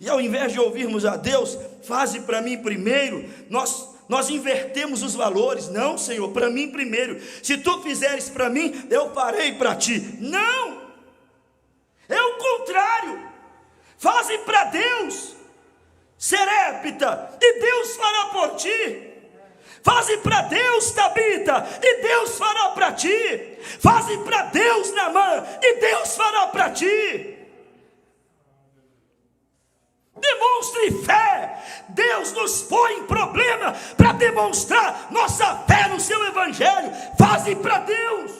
e ao invés de ouvirmos a Deus, faze para mim primeiro, nós invertemos os valores. Não, Senhor, para mim primeiro. Se tu fizeres para mim, eu farei para ti. Não, é o contrário. Faze para Deus, Serepta, e Deus fará por ti. Faze para Deus, Tabita, e Deus fará para ti. Faze para Deus, Naamã, e Deus fará para ti. Demonstre fé. Deus nos põe em problema para demonstrar nossa fé no seu evangelho. Faze para Deus.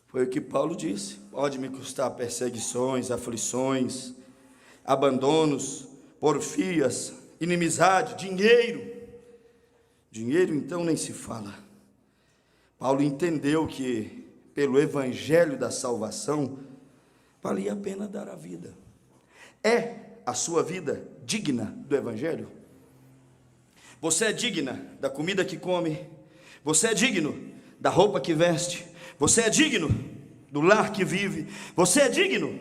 Foi o que Paulo disse: pode me custar perseguições, aflições, abandonos, porfias, inimizade, dinheiro. Dinheiro então nem se fala. Paulo entendeu que pelo evangelho da salvação valia a pena dar a vida. É a sua vida digna do evangelho? Você é digna da comida que come? Você é digno da roupa que veste? Você é digno do lar que vive? Você é digno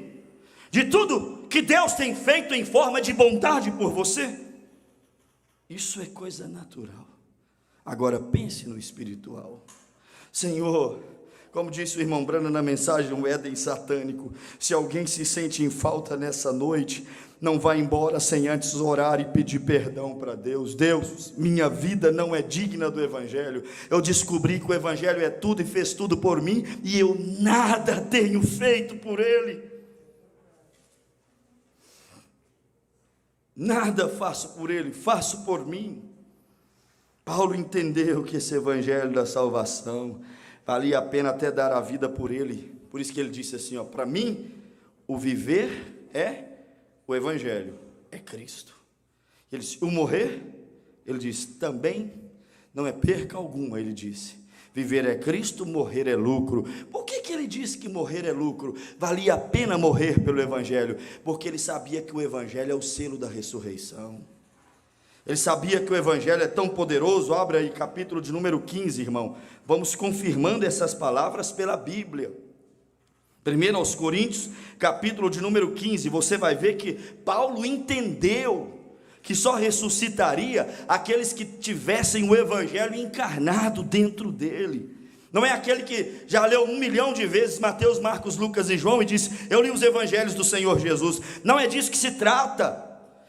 de tudo que Deus tem feito em forma de bondade por você? Isso é coisa natural. Agora pense no espiritual. Senhor, como disse o irmão Brana na mensagem, um Éden satânico, se alguém se sente em falta nessa noite, não vá embora sem antes orar e pedir perdão para Deus. Deus, minha vida não é digna do evangelho. Eu descobri que o evangelho é tudo e fez tudo por mim, e eu nada tenho feito por ele. Nada faço por ele, faço por mim. Paulo entendeu que esse evangelho da salvação valia a pena até dar a vida por ele. Por isso que ele disse assim, para mim, o viver é o evangelho, é Cristo. Ele disse, o morrer, ele disse, também não é perca alguma, ele disse. Viver é Cristo, morrer é lucro. Por que ele disse que morrer é lucro? Valia a pena morrer pelo evangelho, porque ele sabia que o evangelho é o selo da ressurreição. Ele sabia que o evangelho é tão poderoso. Abre aí capítulo de número 15, irmão. Vamos confirmando essas palavras pela Bíblia. 1 aos Coríntios, capítulo de número 15, você vai ver que Paulo entendeu que só ressuscitaria aqueles que tivessem o evangelho encarnado dentro dele. Não é aquele que já leu 1 milhão de vezes Mateus, Marcos, Lucas e João e disse, eu li os evangelhos do Senhor Jesus. Não é disso que se trata.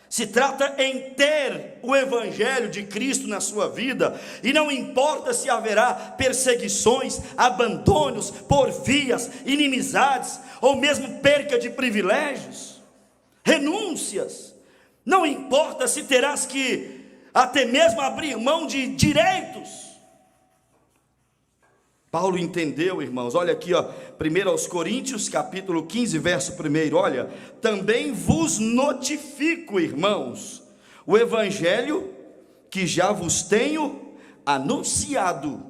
Se trata em ter o evangelho de Cristo na sua vida, e não importa se haverá perseguições, abandonos, porfias, inimizades, ou mesmo perca de privilégios, renúncias, não importa se terás que até mesmo abrir mão de direitos. Paulo entendeu, irmãos, olha aqui, 1 aos Coríntios, capítulo 15, verso 1, olha, também vos notifico, irmãos, o evangelho que já vos tenho anunciado,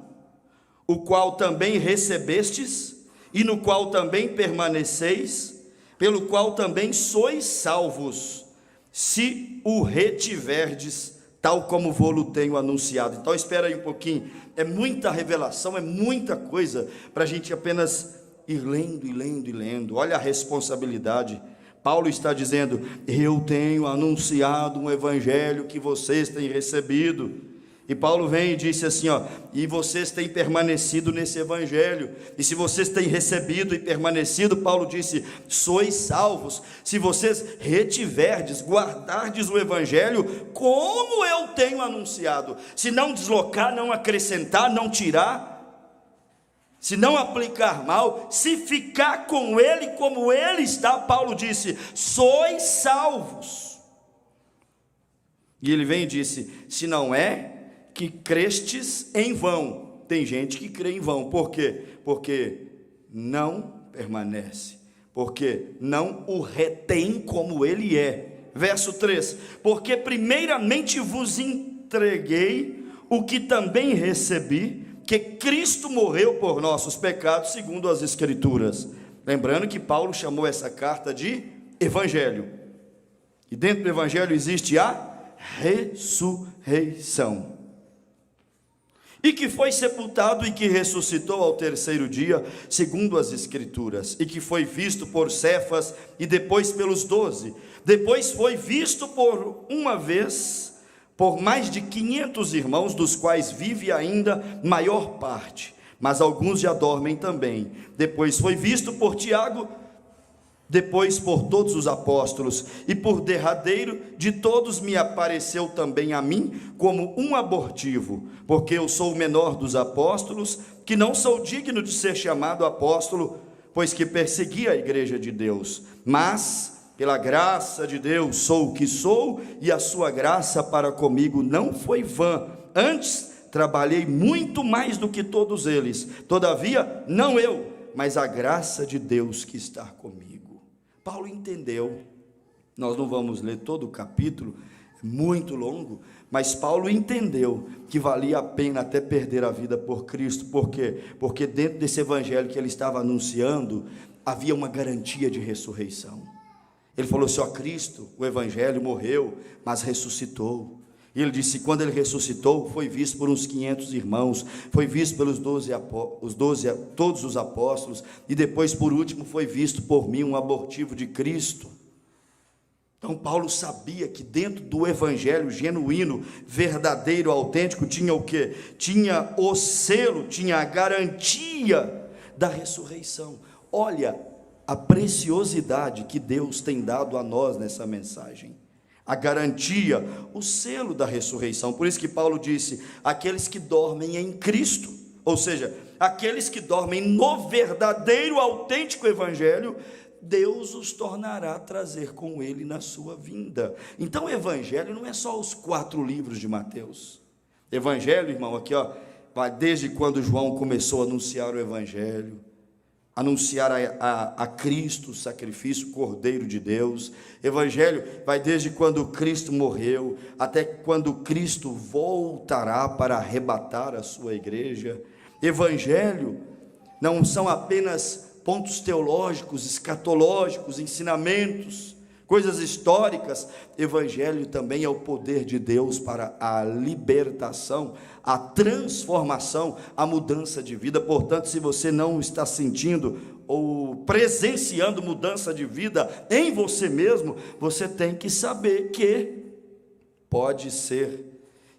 o qual também recebestes, e no qual também permaneceis, pelo qual também sois salvos, se o retiverdes, tal como vou-lo tenho anunciado. Então espera aí um pouquinho, é muita revelação, é muita coisa, para a gente apenas ir lendo e lendo e lendo. Olha a responsabilidade. Paulo está dizendo, eu tenho anunciado um evangelho que vocês têm recebido. E Paulo vem e disse assim, e vocês têm permanecido nesse evangelho, e se vocês têm recebido e permanecido, Paulo disse, sois salvos, se vocês retiverdes, guardardes o evangelho, como eu tenho anunciado, se não deslocar, não acrescentar, não tirar, se não aplicar mal, se ficar com ele como ele está, Paulo disse, sois salvos. E ele vem e disse, se não é, que crestes em vão. Tem gente que crê em vão. Por quê? Porque não permanece, porque não o retém como ele é. Verso 3, porque primeiramente vos entreguei o que também recebi, que Cristo morreu por nossos pecados, segundo as Escrituras. Lembrando que Paulo chamou essa carta de Evangelho, e dentro do Evangelho existe a ressurreição. E que foi sepultado e que ressuscitou ao terceiro dia, segundo as Escrituras, e que foi visto por Cefas e depois pelos 12, depois foi visto por uma vez por mais de 500 irmãos, dos quais vive ainda maior parte, mas alguns já dormem também. Depois foi visto por Tiago depois por todos os apóstolos, e por derradeiro de todos me apareceu também a mim como um abortivo, porque eu sou o menor dos apóstolos, que não sou digno de ser chamado apóstolo, pois que persegui a igreja de Deus, mas pela graça de Deus sou o que sou, e a sua graça para comigo não foi vã, antes trabalhei muito mais do que todos eles, todavia não eu, mas a graça de Deus que está comigo. Paulo entendeu, nós não vamos ler todo o capítulo, é muito longo, mas Paulo entendeu que valia a pena até perder a vida por Cristo. Por quê? Porque dentro desse evangelho que ele estava anunciando, havia uma garantia de ressurreição. Ele falou assim: ó, Cristo, o evangelho morreu, mas ressuscitou. E ele disse: quando ele ressuscitou, foi visto por uns 500 irmãos, foi visto pelos 12, todos os apóstolos, e depois, por último, foi visto por mim, um abortivo de Cristo. Então Paulo sabia que dentro do evangelho genuíno, verdadeiro, autêntico, tinha o quê? Tinha o selo, tinha a garantia da ressurreição. Olha a preciosidade que Deus tem dado a nós nessa mensagem. A garantia, o selo da ressurreição. Por isso que Paulo disse: aqueles que dormem em Cristo, ou seja, aqueles que dormem no verdadeiro, autêntico evangelho, Deus os tornará a trazer com ele na sua vinda. Então o evangelho não é só os 4 livros de Mateus. Evangelho, irmão, aqui ó, vai desde quando João começou a anunciar o evangelho, anunciar a Cristo, o sacrifício, o Cordeiro de Deus. Evangelho vai desde quando Cristo morreu, até quando Cristo voltará para arrebatar a sua igreja. Evangelho não são apenas pontos teológicos, escatológicos, ensinamentos, coisas históricas. Evangelho também é o poder de Deus para a libertação, a transformação, a mudança de vida. Portanto, se você não está sentindo ou presenciando mudança de vida em você mesmo, você tem que saber que pode ser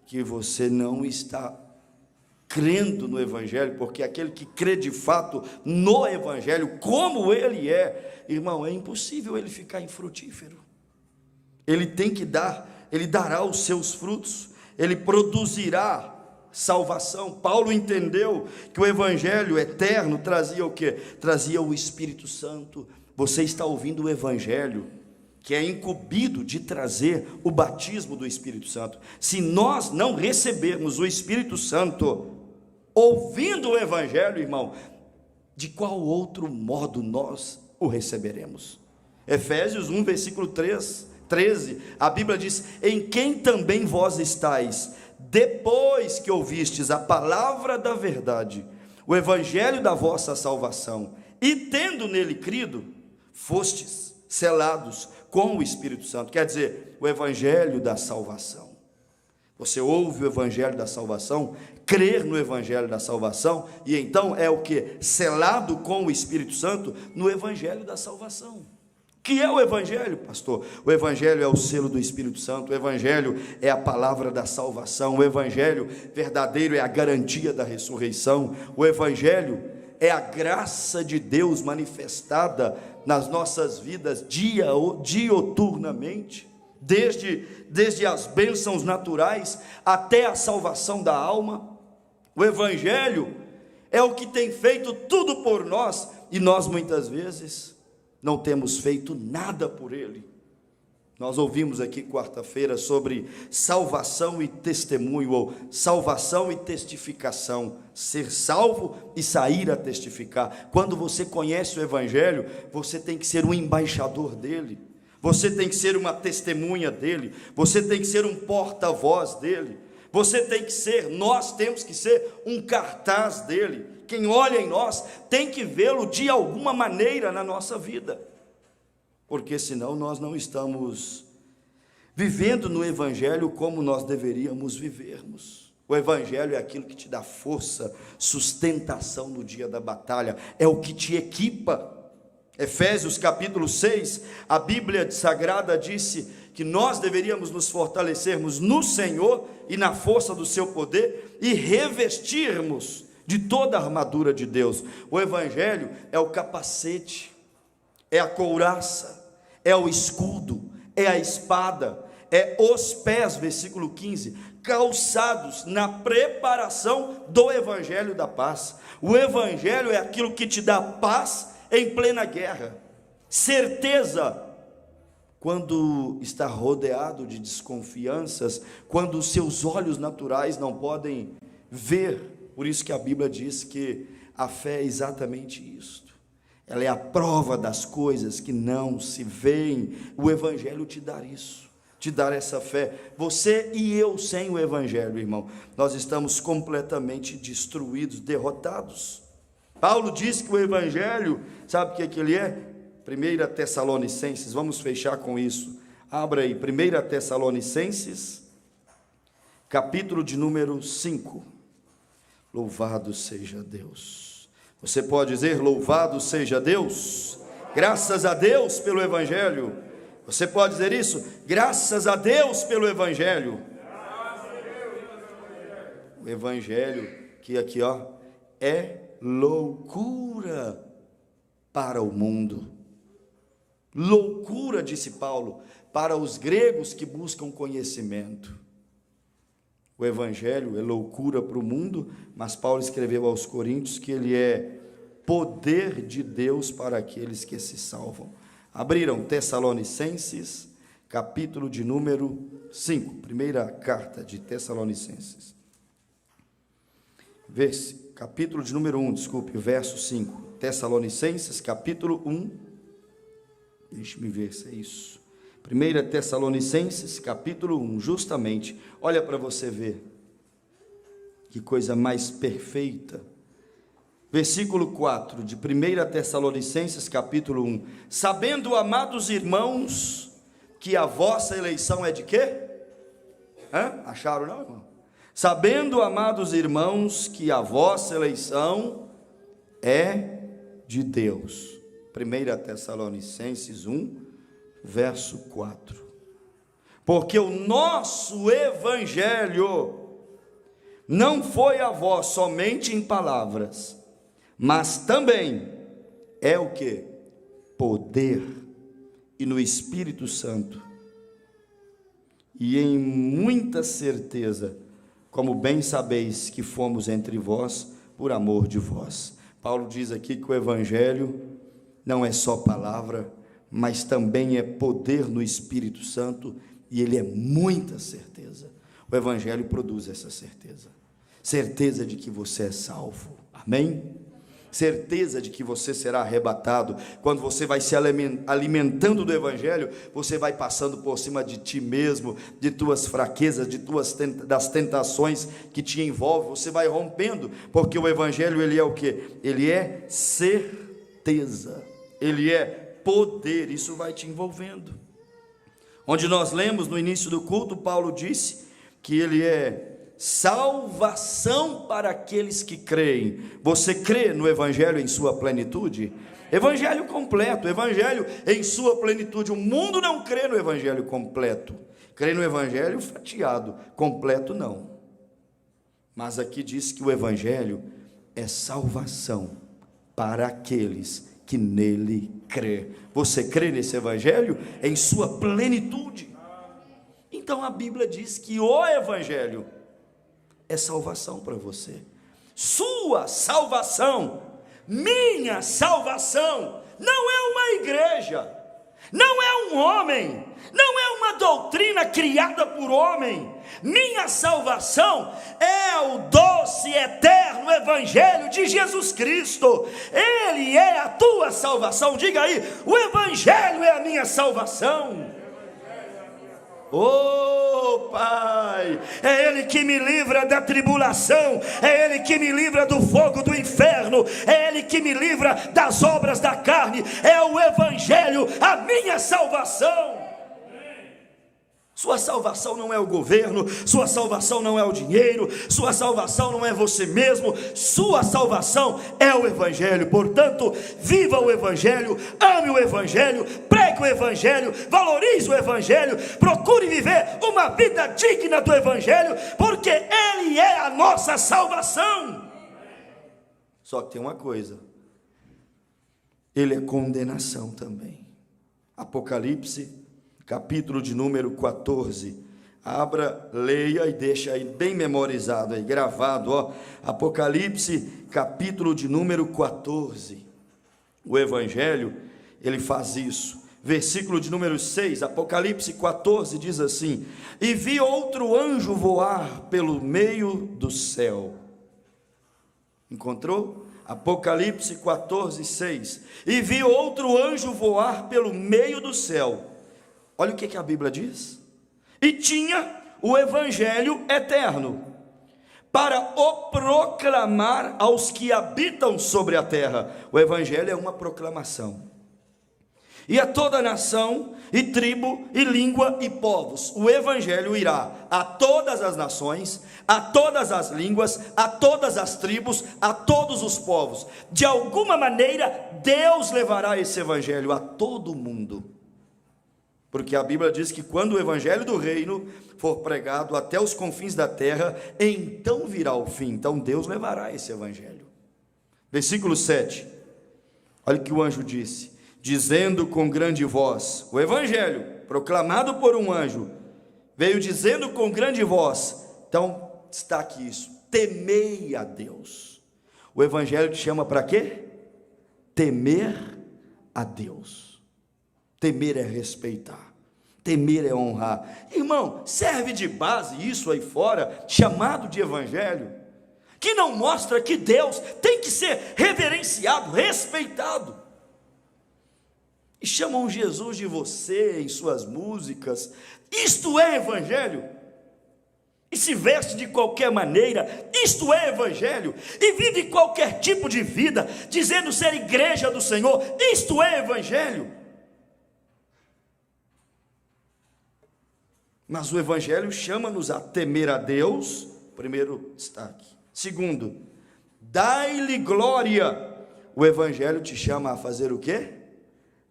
que você não está crendo no evangelho, porque aquele que crê de fato no evangelho, como ele é, irmão, é impossível ele ficar infrutífero. Ele tem que dar, ele dará os seus frutos, ele produzirá salvação. Paulo entendeu que o evangelho eterno trazia o quê? Trazia o Espírito Santo. Você está ouvindo o evangelho que é incumbido de trazer o batismo do Espírito Santo. Se nós não recebermos o Espírito Santo ouvindo o evangelho, irmão, de qual outro modo nós o receberemos? Efésios 1, versículo 13, a Bíblia diz: em quem também vós estáis, depois que ouvistes a palavra da verdade, o evangelho da vossa salvação, e tendo nele crido, fostes selados com o Espírito Santo. Quer dizer, o evangelho da salvação. Você ouve o evangelho da salvação, crer no evangelho da salvação, e então é o que? Selado com o Espírito Santo no evangelho da salvação. Que é o evangelho, pastor? O evangelho é o selo do Espírito Santo, o evangelho é a palavra da salvação, o evangelho verdadeiro é a garantia da ressurreição, o evangelho é a graça de Deus manifestada nas nossas vidas dioturnamente, desde as bênçãos naturais até a salvação da alma. O evangelho é o que tem feito tudo por nós, e nós muitas vezes não temos feito nada por ele. Nós ouvimos aqui quarta-feira sobre salvação e testemunho, ou salvação e testificação, ser salvo e sair a testificar. Quando você conhece o evangelho, você tem que ser um embaixador dele, você tem que ser uma testemunha dele, você tem que ser um porta-voz dele, você tem que ser, nós temos que ser um cartaz dele. Quem olha em nós tem que vê-lo de alguma maneira na nossa vida, porque senão nós não estamos vivendo no evangelho como nós deveríamos vivermos. O evangelho é aquilo que te dá força, sustentação no dia da batalha, é o que te equipa. Efésios capítulo 6, a Bíblia Sagrada disse que nós deveríamos nos fortalecermos no Senhor e na força do seu poder, e revestirmos de toda a armadura de Deus. O evangelho é o capacete, é a couraça, é o escudo, é a espada, é os pés, versículo 15, calçados na preparação do evangelho da paz. O evangelho é aquilo que te dá paz em plena guerra, certeza quando está rodeado de desconfianças, quando os seus olhos naturais não podem ver. Por isso que a Bíblia diz que a fé é exatamente isto. Ela é a prova das coisas que não se veem. O evangelho te dá isso, te dar essa fé. Você e eu sem o evangelho, irmão, nós estamos completamente destruídos, derrotados. Paulo diz que o evangelho, sabe o que ele é? 1 Tessalonicenses, vamos fechar com isso. Abra aí, 1 Tessalonicenses, capítulo de número 5. Louvado seja Deus. Você pode dizer louvado seja Deus? Graças a Deus pelo evangelho. Você pode dizer isso? Graças a Deus pelo evangelho. O evangelho que aqui é loucura para o mundo. Loucura, disse Paulo, para os gregos que buscam conhecimento. O evangelho é loucura para o mundo, mas Paulo escreveu aos Coríntios que ele é poder de Deus para aqueles que se salvam. Abriram Tessalonicenses, capítulo de número 5, primeira carta de Tessalonicenses. Capítulo de número 1, verso 5. Tessalonicenses, capítulo 1. Deixe-me ver se é isso. 1 Tessalonicenses, capítulo 1, justamente. Olha para você ver. Que coisa mais perfeita. Versículo 4 de 1 Tessalonicenses, capítulo 1. Sabendo, amados irmãos, que a vossa eleição é de quê? Acharam não, irmão? Sabendo, amados irmãos, que a vossa eleição é de Deus. 1 Tessalonicenses 1, verso 4. Porque o nosso evangelho não foi a vós somente em palavras, mas também é o que? Poder, e no Espírito Santo, e em muita certeza, como bem sabeis que fomos entre vós por amor de vós. Paulo diz aqui que o evangelho não é só palavra, mas também é poder no Espírito Santo, e ele é muita certeza. O evangelho produz essa certeza. Certeza de que você é salvo. Amém? Certeza de que você será arrebatado. Quando você vai se alimentando do evangelho, você vai passando por cima de ti mesmo, de tuas fraquezas, das tentações que te envolvem. Você vai rompendo, porque o evangelho, ele é o quê? Ele é certeza. Ele é poder, isso vai te envolvendo. Onde nós lemos no início do culto, Paulo disse que ele é salvação para aqueles que creem. Você crê no evangelho em sua plenitude? Evangelho completo, evangelho em sua plenitude. O mundo não crê no evangelho completo, crê no evangelho fatiado, completo não. Mas aqui diz que o evangelho é salvação para aqueles que nele crê. Você crê nesse evangelho em sua plenitude? Então a Bíblia diz que o evangelho é salvação para você. Sua salvação, minha salvação, não é uma igreja, não é um homem, não é uma doutrina criada por homem. Minha salvação é o doce, eterno evangelho de Jesus Cristo. Ele é a tua salvação. Diga aí, o evangelho é a minha salvação. Oh Pai, é Ele que me livra da tribulação, é Ele que me livra do fogo do inferno, é Ele que me livra das obras da carne, é o evangelho a minha salvação. Sua salvação não é o governo, sua salvação não é o dinheiro, sua salvação não é você mesmo, sua salvação é o evangelho. Portanto, viva o evangelho, ame o evangelho, pregue o evangelho, valorize o evangelho, procure viver uma vida digna do evangelho, porque ele é a nossa salvação. Só que tem uma coisa: ele é condenação também. Apocalipse, capítulo de número 14. Abra, leia e deixa aí bem memorizado, aí, gravado, ó. Apocalipse, capítulo de número 14. O Evangelho, ele faz isso. Versículo de número 6, Apocalipse 14, diz assim: e vi outro anjo voar pelo meio do céu. Encontrou? Apocalipse 14, 6. E vi outro anjo voar pelo meio do céu. Olha o que a Bíblia diz. E tinha o evangelho eterno, para o proclamar aos que habitam sobre a terra. O evangelho é uma proclamação. E a toda nação, e tribo, e língua, e povos. O evangelho irá a todas as nações, a todas as línguas, a todas as tribos, a todos os povos. De alguma maneira, Deus levará esse evangelho a todo mundo. Porque a Bíblia diz que quando o evangelho do reino for pregado até os confins da terra, então virá o fim. Então Deus levará esse evangelho. Versículo 7. Olha o que o anjo disse. Dizendo com grande voz, o evangelho proclamado por um anjo, veio dizendo com grande voz. Então, destaque isso: temei a Deus. O evangelho te chama para quê? Temer a Deus. Temer é respeitar, temer é honrar. Irmão, serve de base isso aí fora, chamado de evangelho, que não mostra que Deus tem que ser reverenciado, respeitado. E chamam Jesus de você em suas músicas. Isto é evangelho. E se veste de qualquer maneira. Isto é evangelho. E vive qualquer tipo de vida, dizendo ser igreja do Senhor. Isto é evangelho. Mas o evangelho chama-nos a temer a Deus. Primeiro destaque. Segundo, dai-lhe glória. O evangelho te chama a fazer o quê?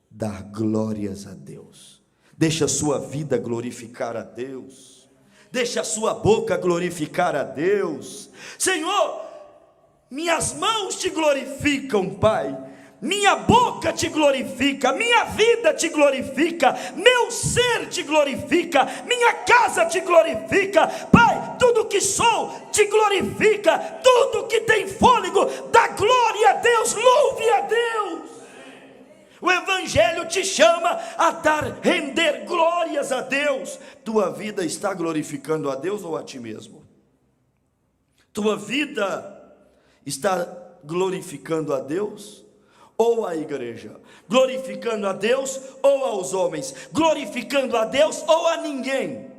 Dar glórias a Deus. Deixa a sua vida glorificar a Deus. Deixa a sua boca glorificar a Deus. Senhor, minhas mãos te glorificam, Pai. Minha boca te glorifica, minha vida te glorifica, meu ser te glorifica, minha casa te glorifica, Pai, tudo que sou te glorifica, tudo que tem fôlego, dá glória a Deus, louve a Deus. O evangelho te chama a render glórias a Deus. Tua vida está glorificando a Deus ou a ti mesmo? Tua vida está glorificando a Deus ou a igreja? Glorificando a Deus ou aos homens? Glorificando a Deus ou a ninguém?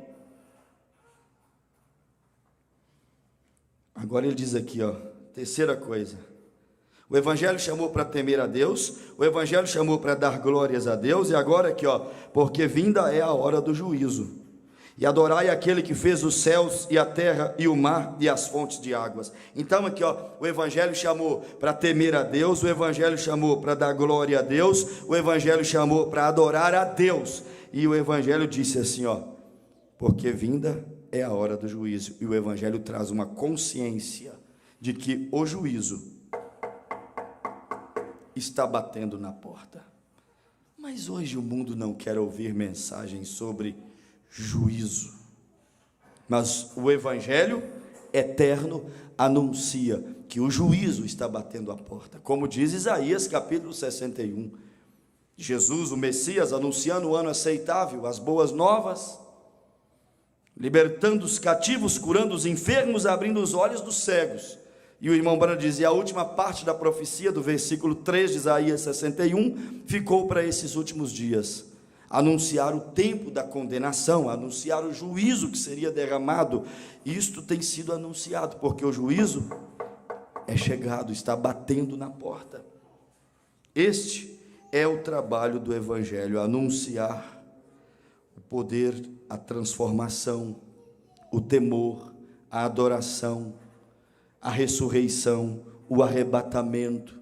Agora ele diz aqui, ó, terceira coisa. O evangelho chamou para temer a Deus, o evangelho chamou para dar glórias a Deus, e agora aqui, ó, porque vinda é a hora do juízo. E adorai aquele que fez os céus e a terra e o mar e as fontes de águas. Então aqui, ó, o evangelho chamou para temer a Deus, o evangelho chamou para dar glória a Deus, o evangelho chamou para adorar a Deus. E o evangelho disse assim, ó, porque vinda é a hora do juízo. E o evangelho traz uma consciência de que o juízo está batendo na porta. Mas hoje o mundo não quer ouvir mensagens sobre juízo. Mas o evangelho eterno anuncia que o juízo está batendo a porta. Como diz Isaías capítulo 61. Jesus, o Messias, anunciando o ano aceitável, as boas novas, libertando os cativos, curando os enfermos, abrindo os olhos dos cegos. E o irmão Branham dizia, a última parte da profecia do versículo 3 de Isaías 61 ficou para esses últimos dias. Anunciar o tempo da condenação, anunciar o juízo que seria derramado. Isto tem sido anunciado, porque o juízo é chegado, está batendo na porta. Este é o trabalho do evangelho, anunciar o poder, a transformação, o temor, a adoração, a ressurreição, o arrebatamento,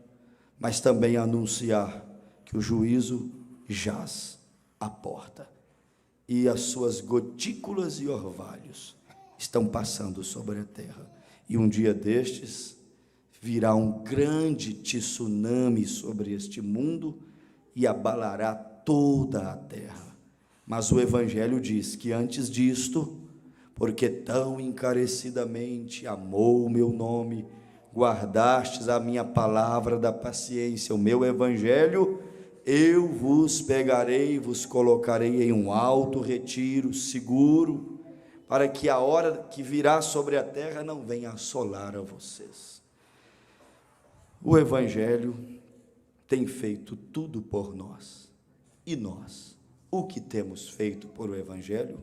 mas também anunciar que o juízo jaz à porta e as suas gotículas e orvalhos estão passando sobre a terra. E um dia destes virá um grande tsunami sobre este mundo e abalará toda a terra. Mas o Evangelho diz que antes disto, porque tão encarecidamente amou o meu nome, guardastes a minha palavra da paciência, o meu Evangelho, eu vos pegarei e vos colocarei em um alto retiro, seguro, para que a hora que virá sobre a terra não venha assolar a vocês. O Evangelho tem feito tudo por nós. E nós, o que temos feito por o Evangelho?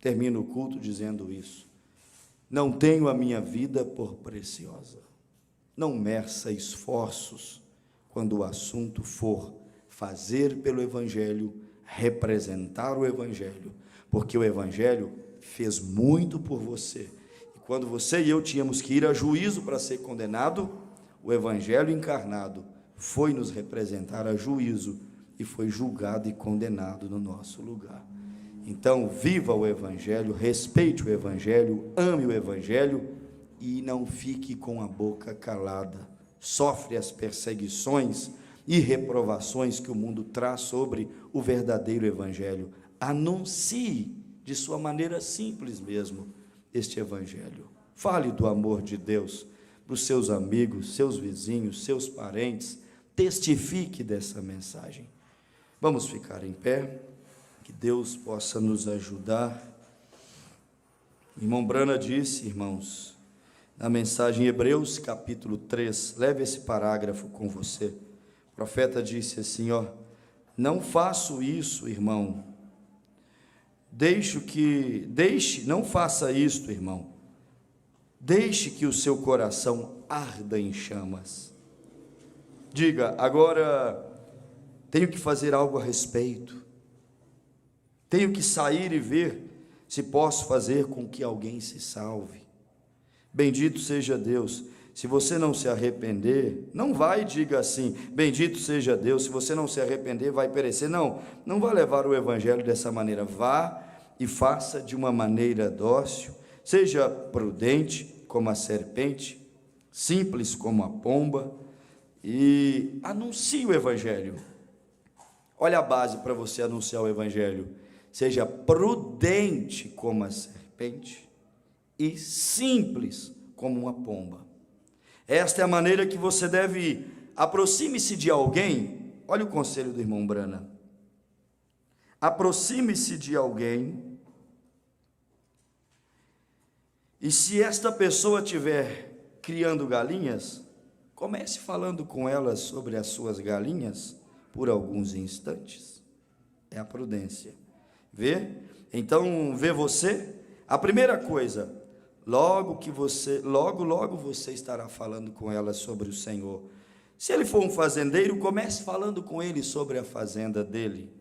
Termino o culto dizendo isso. Não tenho a minha vida por preciosa. Não meça esforços quando o assunto for fazer pelo Evangelho, representar o Evangelho, porque o Evangelho fez muito por você. E quando você e eu tínhamos que ir a juízo para ser condenado, o Evangelho encarnado foi nos representar a juízo e foi julgado e condenado no nosso lugar. Então, viva o Evangelho, respeite o Evangelho, ame o Evangelho e não fique com a boca calada. Sofre as perseguições e reprovações que o mundo traz sobre o verdadeiro Evangelho. Anuncie de sua maneira simples mesmo este Evangelho. Fale do amor de Deus para os seus amigos, seus vizinhos, seus parentes. Testifique dessa mensagem. Vamos ficar em pé, que Deus possa nos ajudar. O irmão Brana disse, irmãos, na mensagem Hebreus capítulo 3, leve esse parágrafo com você. O profeta disse assim, não faço isso, irmão. Não faça isto, irmão. Deixe que o seu coração arda em chamas. Diga, agora tenho que fazer algo a respeito. Tenho que sair e ver se posso fazer com que alguém se salve. Bendito seja Deus. Se você não se arrepender, não vai e diga assim, bendito seja Deus, se você não se arrepender, vai perecer. Não vai levar o Evangelho dessa maneira. Vá e faça de uma maneira dócil, seja prudente como a serpente, simples como a pomba, e anuncie o Evangelho. Olha a base para você anunciar o Evangelho. Seja prudente como a serpente e simples como uma pomba. Esta é a maneira que você deve ir. Aproxime-se de alguém. Olha o conselho do irmão Brana. Aproxime-se de alguém. E se esta pessoa estiver criando galinhas, comece falando com ela sobre as suas galinhas por alguns instantes. É a prudência. Vê? Então, vê você. A primeira coisa, logo você estará falando com ela sobre o Senhor. Se ele for um fazendeiro, comece falando com ele sobre a fazenda dele.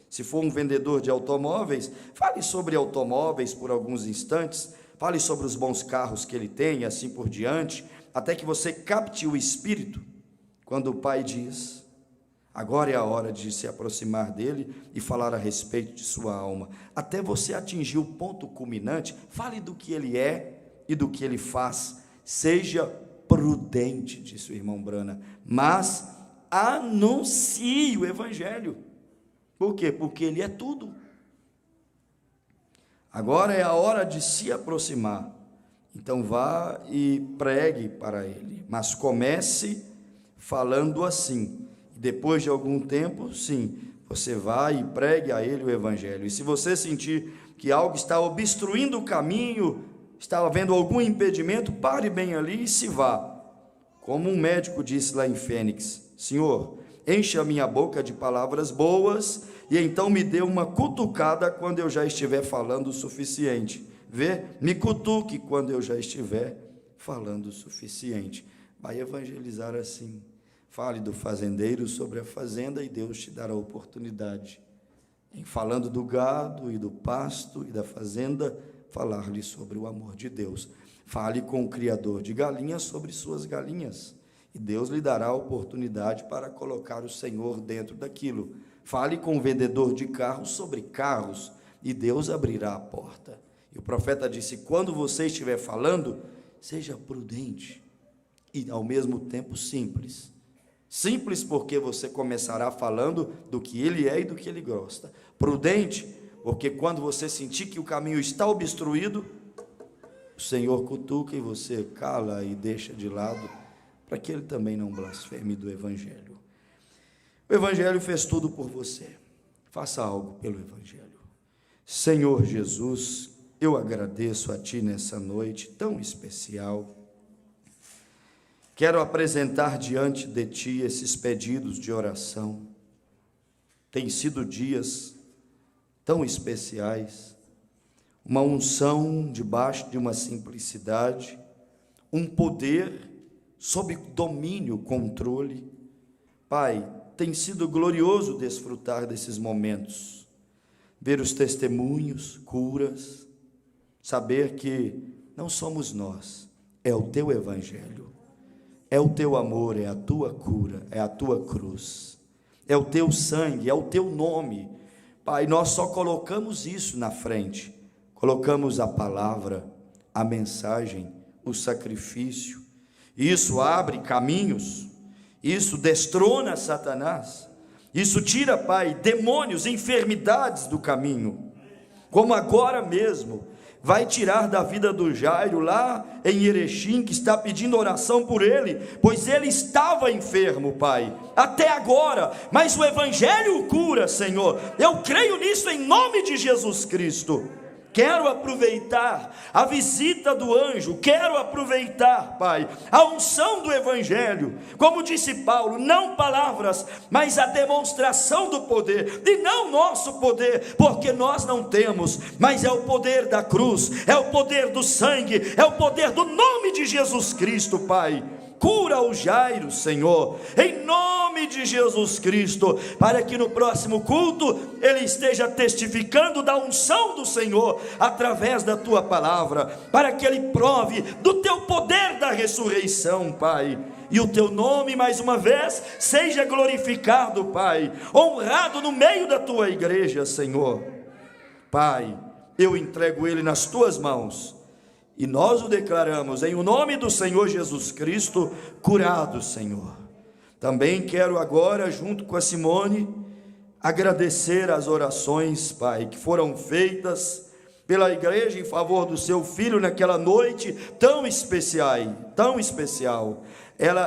Se for um vendedor de automóveis, fale sobre automóveis por alguns instantes. Fale sobre os bons carros que ele tem, e assim por diante, até que você capte o espírito, quando o Pai diz, agora é a hora de se aproximar dele e falar a respeito de sua alma, até você atingir o ponto culminante. Fale do que ele é e do que ele faz, seja prudente, disse o irmão Brana, mas anuncie o Evangelho. Por quê? Porque ele é tudo. Agora é a hora de se aproximar. Então vá e pregue para ele, mas comece falando assim. Depois de algum tempo, sim, você vai e pregue a ele o Evangelho. E se você sentir que algo está obstruindo o caminho, está havendo algum impedimento, pare bem ali e se vá. Como um médico disse lá em Fênix, Senhor, enche a minha boca de palavras boas e então me dê uma cutucada quando eu já estiver falando o suficiente. Vê? Me cutuque quando eu já estiver falando o suficiente. Vai evangelizar assim. Fale do fazendeiro sobre a fazenda e Deus te dará a oportunidade. Em falando do gado e do pasto e da fazenda, falar-lhe sobre o amor de Deus. Fale com o criador de galinhas sobre suas galinhas. E Deus lhe dará a oportunidade para colocar o Senhor dentro daquilo. Fale com o vendedor de carros sobre carros e Deus abrirá a porta. E o profeta disse, quando você estiver falando, seja prudente e ao mesmo tempo simples. Simples porque você começará falando do que ele é e do que ele gosta. Prudente, porque quando você sentir que o caminho está obstruído, o Senhor cutuca e você cala e deixa de lado, para que ele também não blasfeme do Evangelho. O Evangelho fez tudo por você. Faça algo pelo Evangelho. Senhor Jesus, eu agradeço a Ti nessa noite tão especial. Quero apresentar diante de Ti esses pedidos de oração. Tem sido dias tão especiais, uma unção debaixo de uma simplicidade, um poder sob domínio, controle. Pai, tem sido glorioso desfrutar desses momentos, ver os testemunhos, curas, saber que não somos nós, é o Teu Evangelho, é o Teu amor, é a Tua cura, é a Tua cruz, é o Teu sangue, é o Teu nome. Pai, nós só colocamos isso na frente, colocamos a palavra, a mensagem, o sacrifício. Isso abre caminhos, isso destrona Satanás, isso tira, Pai, demônios, enfermidades do caminho, como agora mesmo vai tirar da vida do Jairo lá em Erechim, que está pedindo oração por ele, pois ele estava enfermo, Pai, até agora, mas o Evangelho o cura, Senhor. Eu creio nisso em nome de Jesus Cristo. Quero aproveitar a visita do anjo, quero aproveitar, Pai, a unção do Evangelho, como disse Paulo, não palavras, mas a demonstração do poder, e não nosso poder, porque nós não temos, mas é o poder da cruz, é o poder do sangue, é o poder do nome de Jesus Cristo, Pai. Cura o Jairo, Senhor, em nome de Jesus Cristo, para que no próximo culto ele esteja testificando da unção do Senhor, através da Tua palavra, para que ele prove do Teu poder da ressurreição, Pai, e o Teu nome mais uma vez seja glorificado, Pai, honrado no meio da Tua igreja, Senhor. Pai, eu entrego ele nas Tuas mãos, e nós o declaramos em o nome do Senhor Jesus Cristo, curado, Senhor. Também quero agora, junto com a Simone, agradecer as orações, Pai, que foram feitas pela igreja em favor do seu filho naquela noite tão especial, tão especial.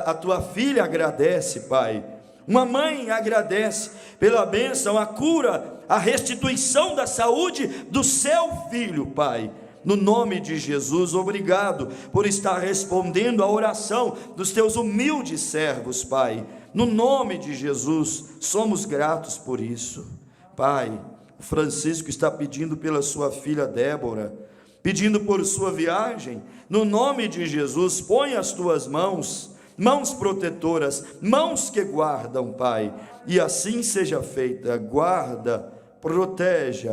A Tua filha agradece, Pai. Uma mãe agradece pela bênção, a cura, a restituição da saúde do seu filho, Pai. No nome de Jesus, obrigado por estar respondendo a oração dos Teus humildes servos, Pai. No nome de Jesus, somos gratos por isso. Pai, o Francisco está pedindo pela sua filha Débora, pedindo por sua viagem. No nome de Jesus, põe as Tuas mãos, mãos protetoras, mãos que guardam, Pai, e assim seja feita. Guarda, protege,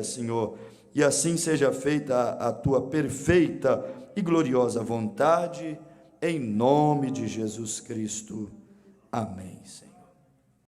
Senhor, e assim seja feita a Tua perfeita e gloriosa vontade, em nome de Jesus Cristo. Amém, Senhor.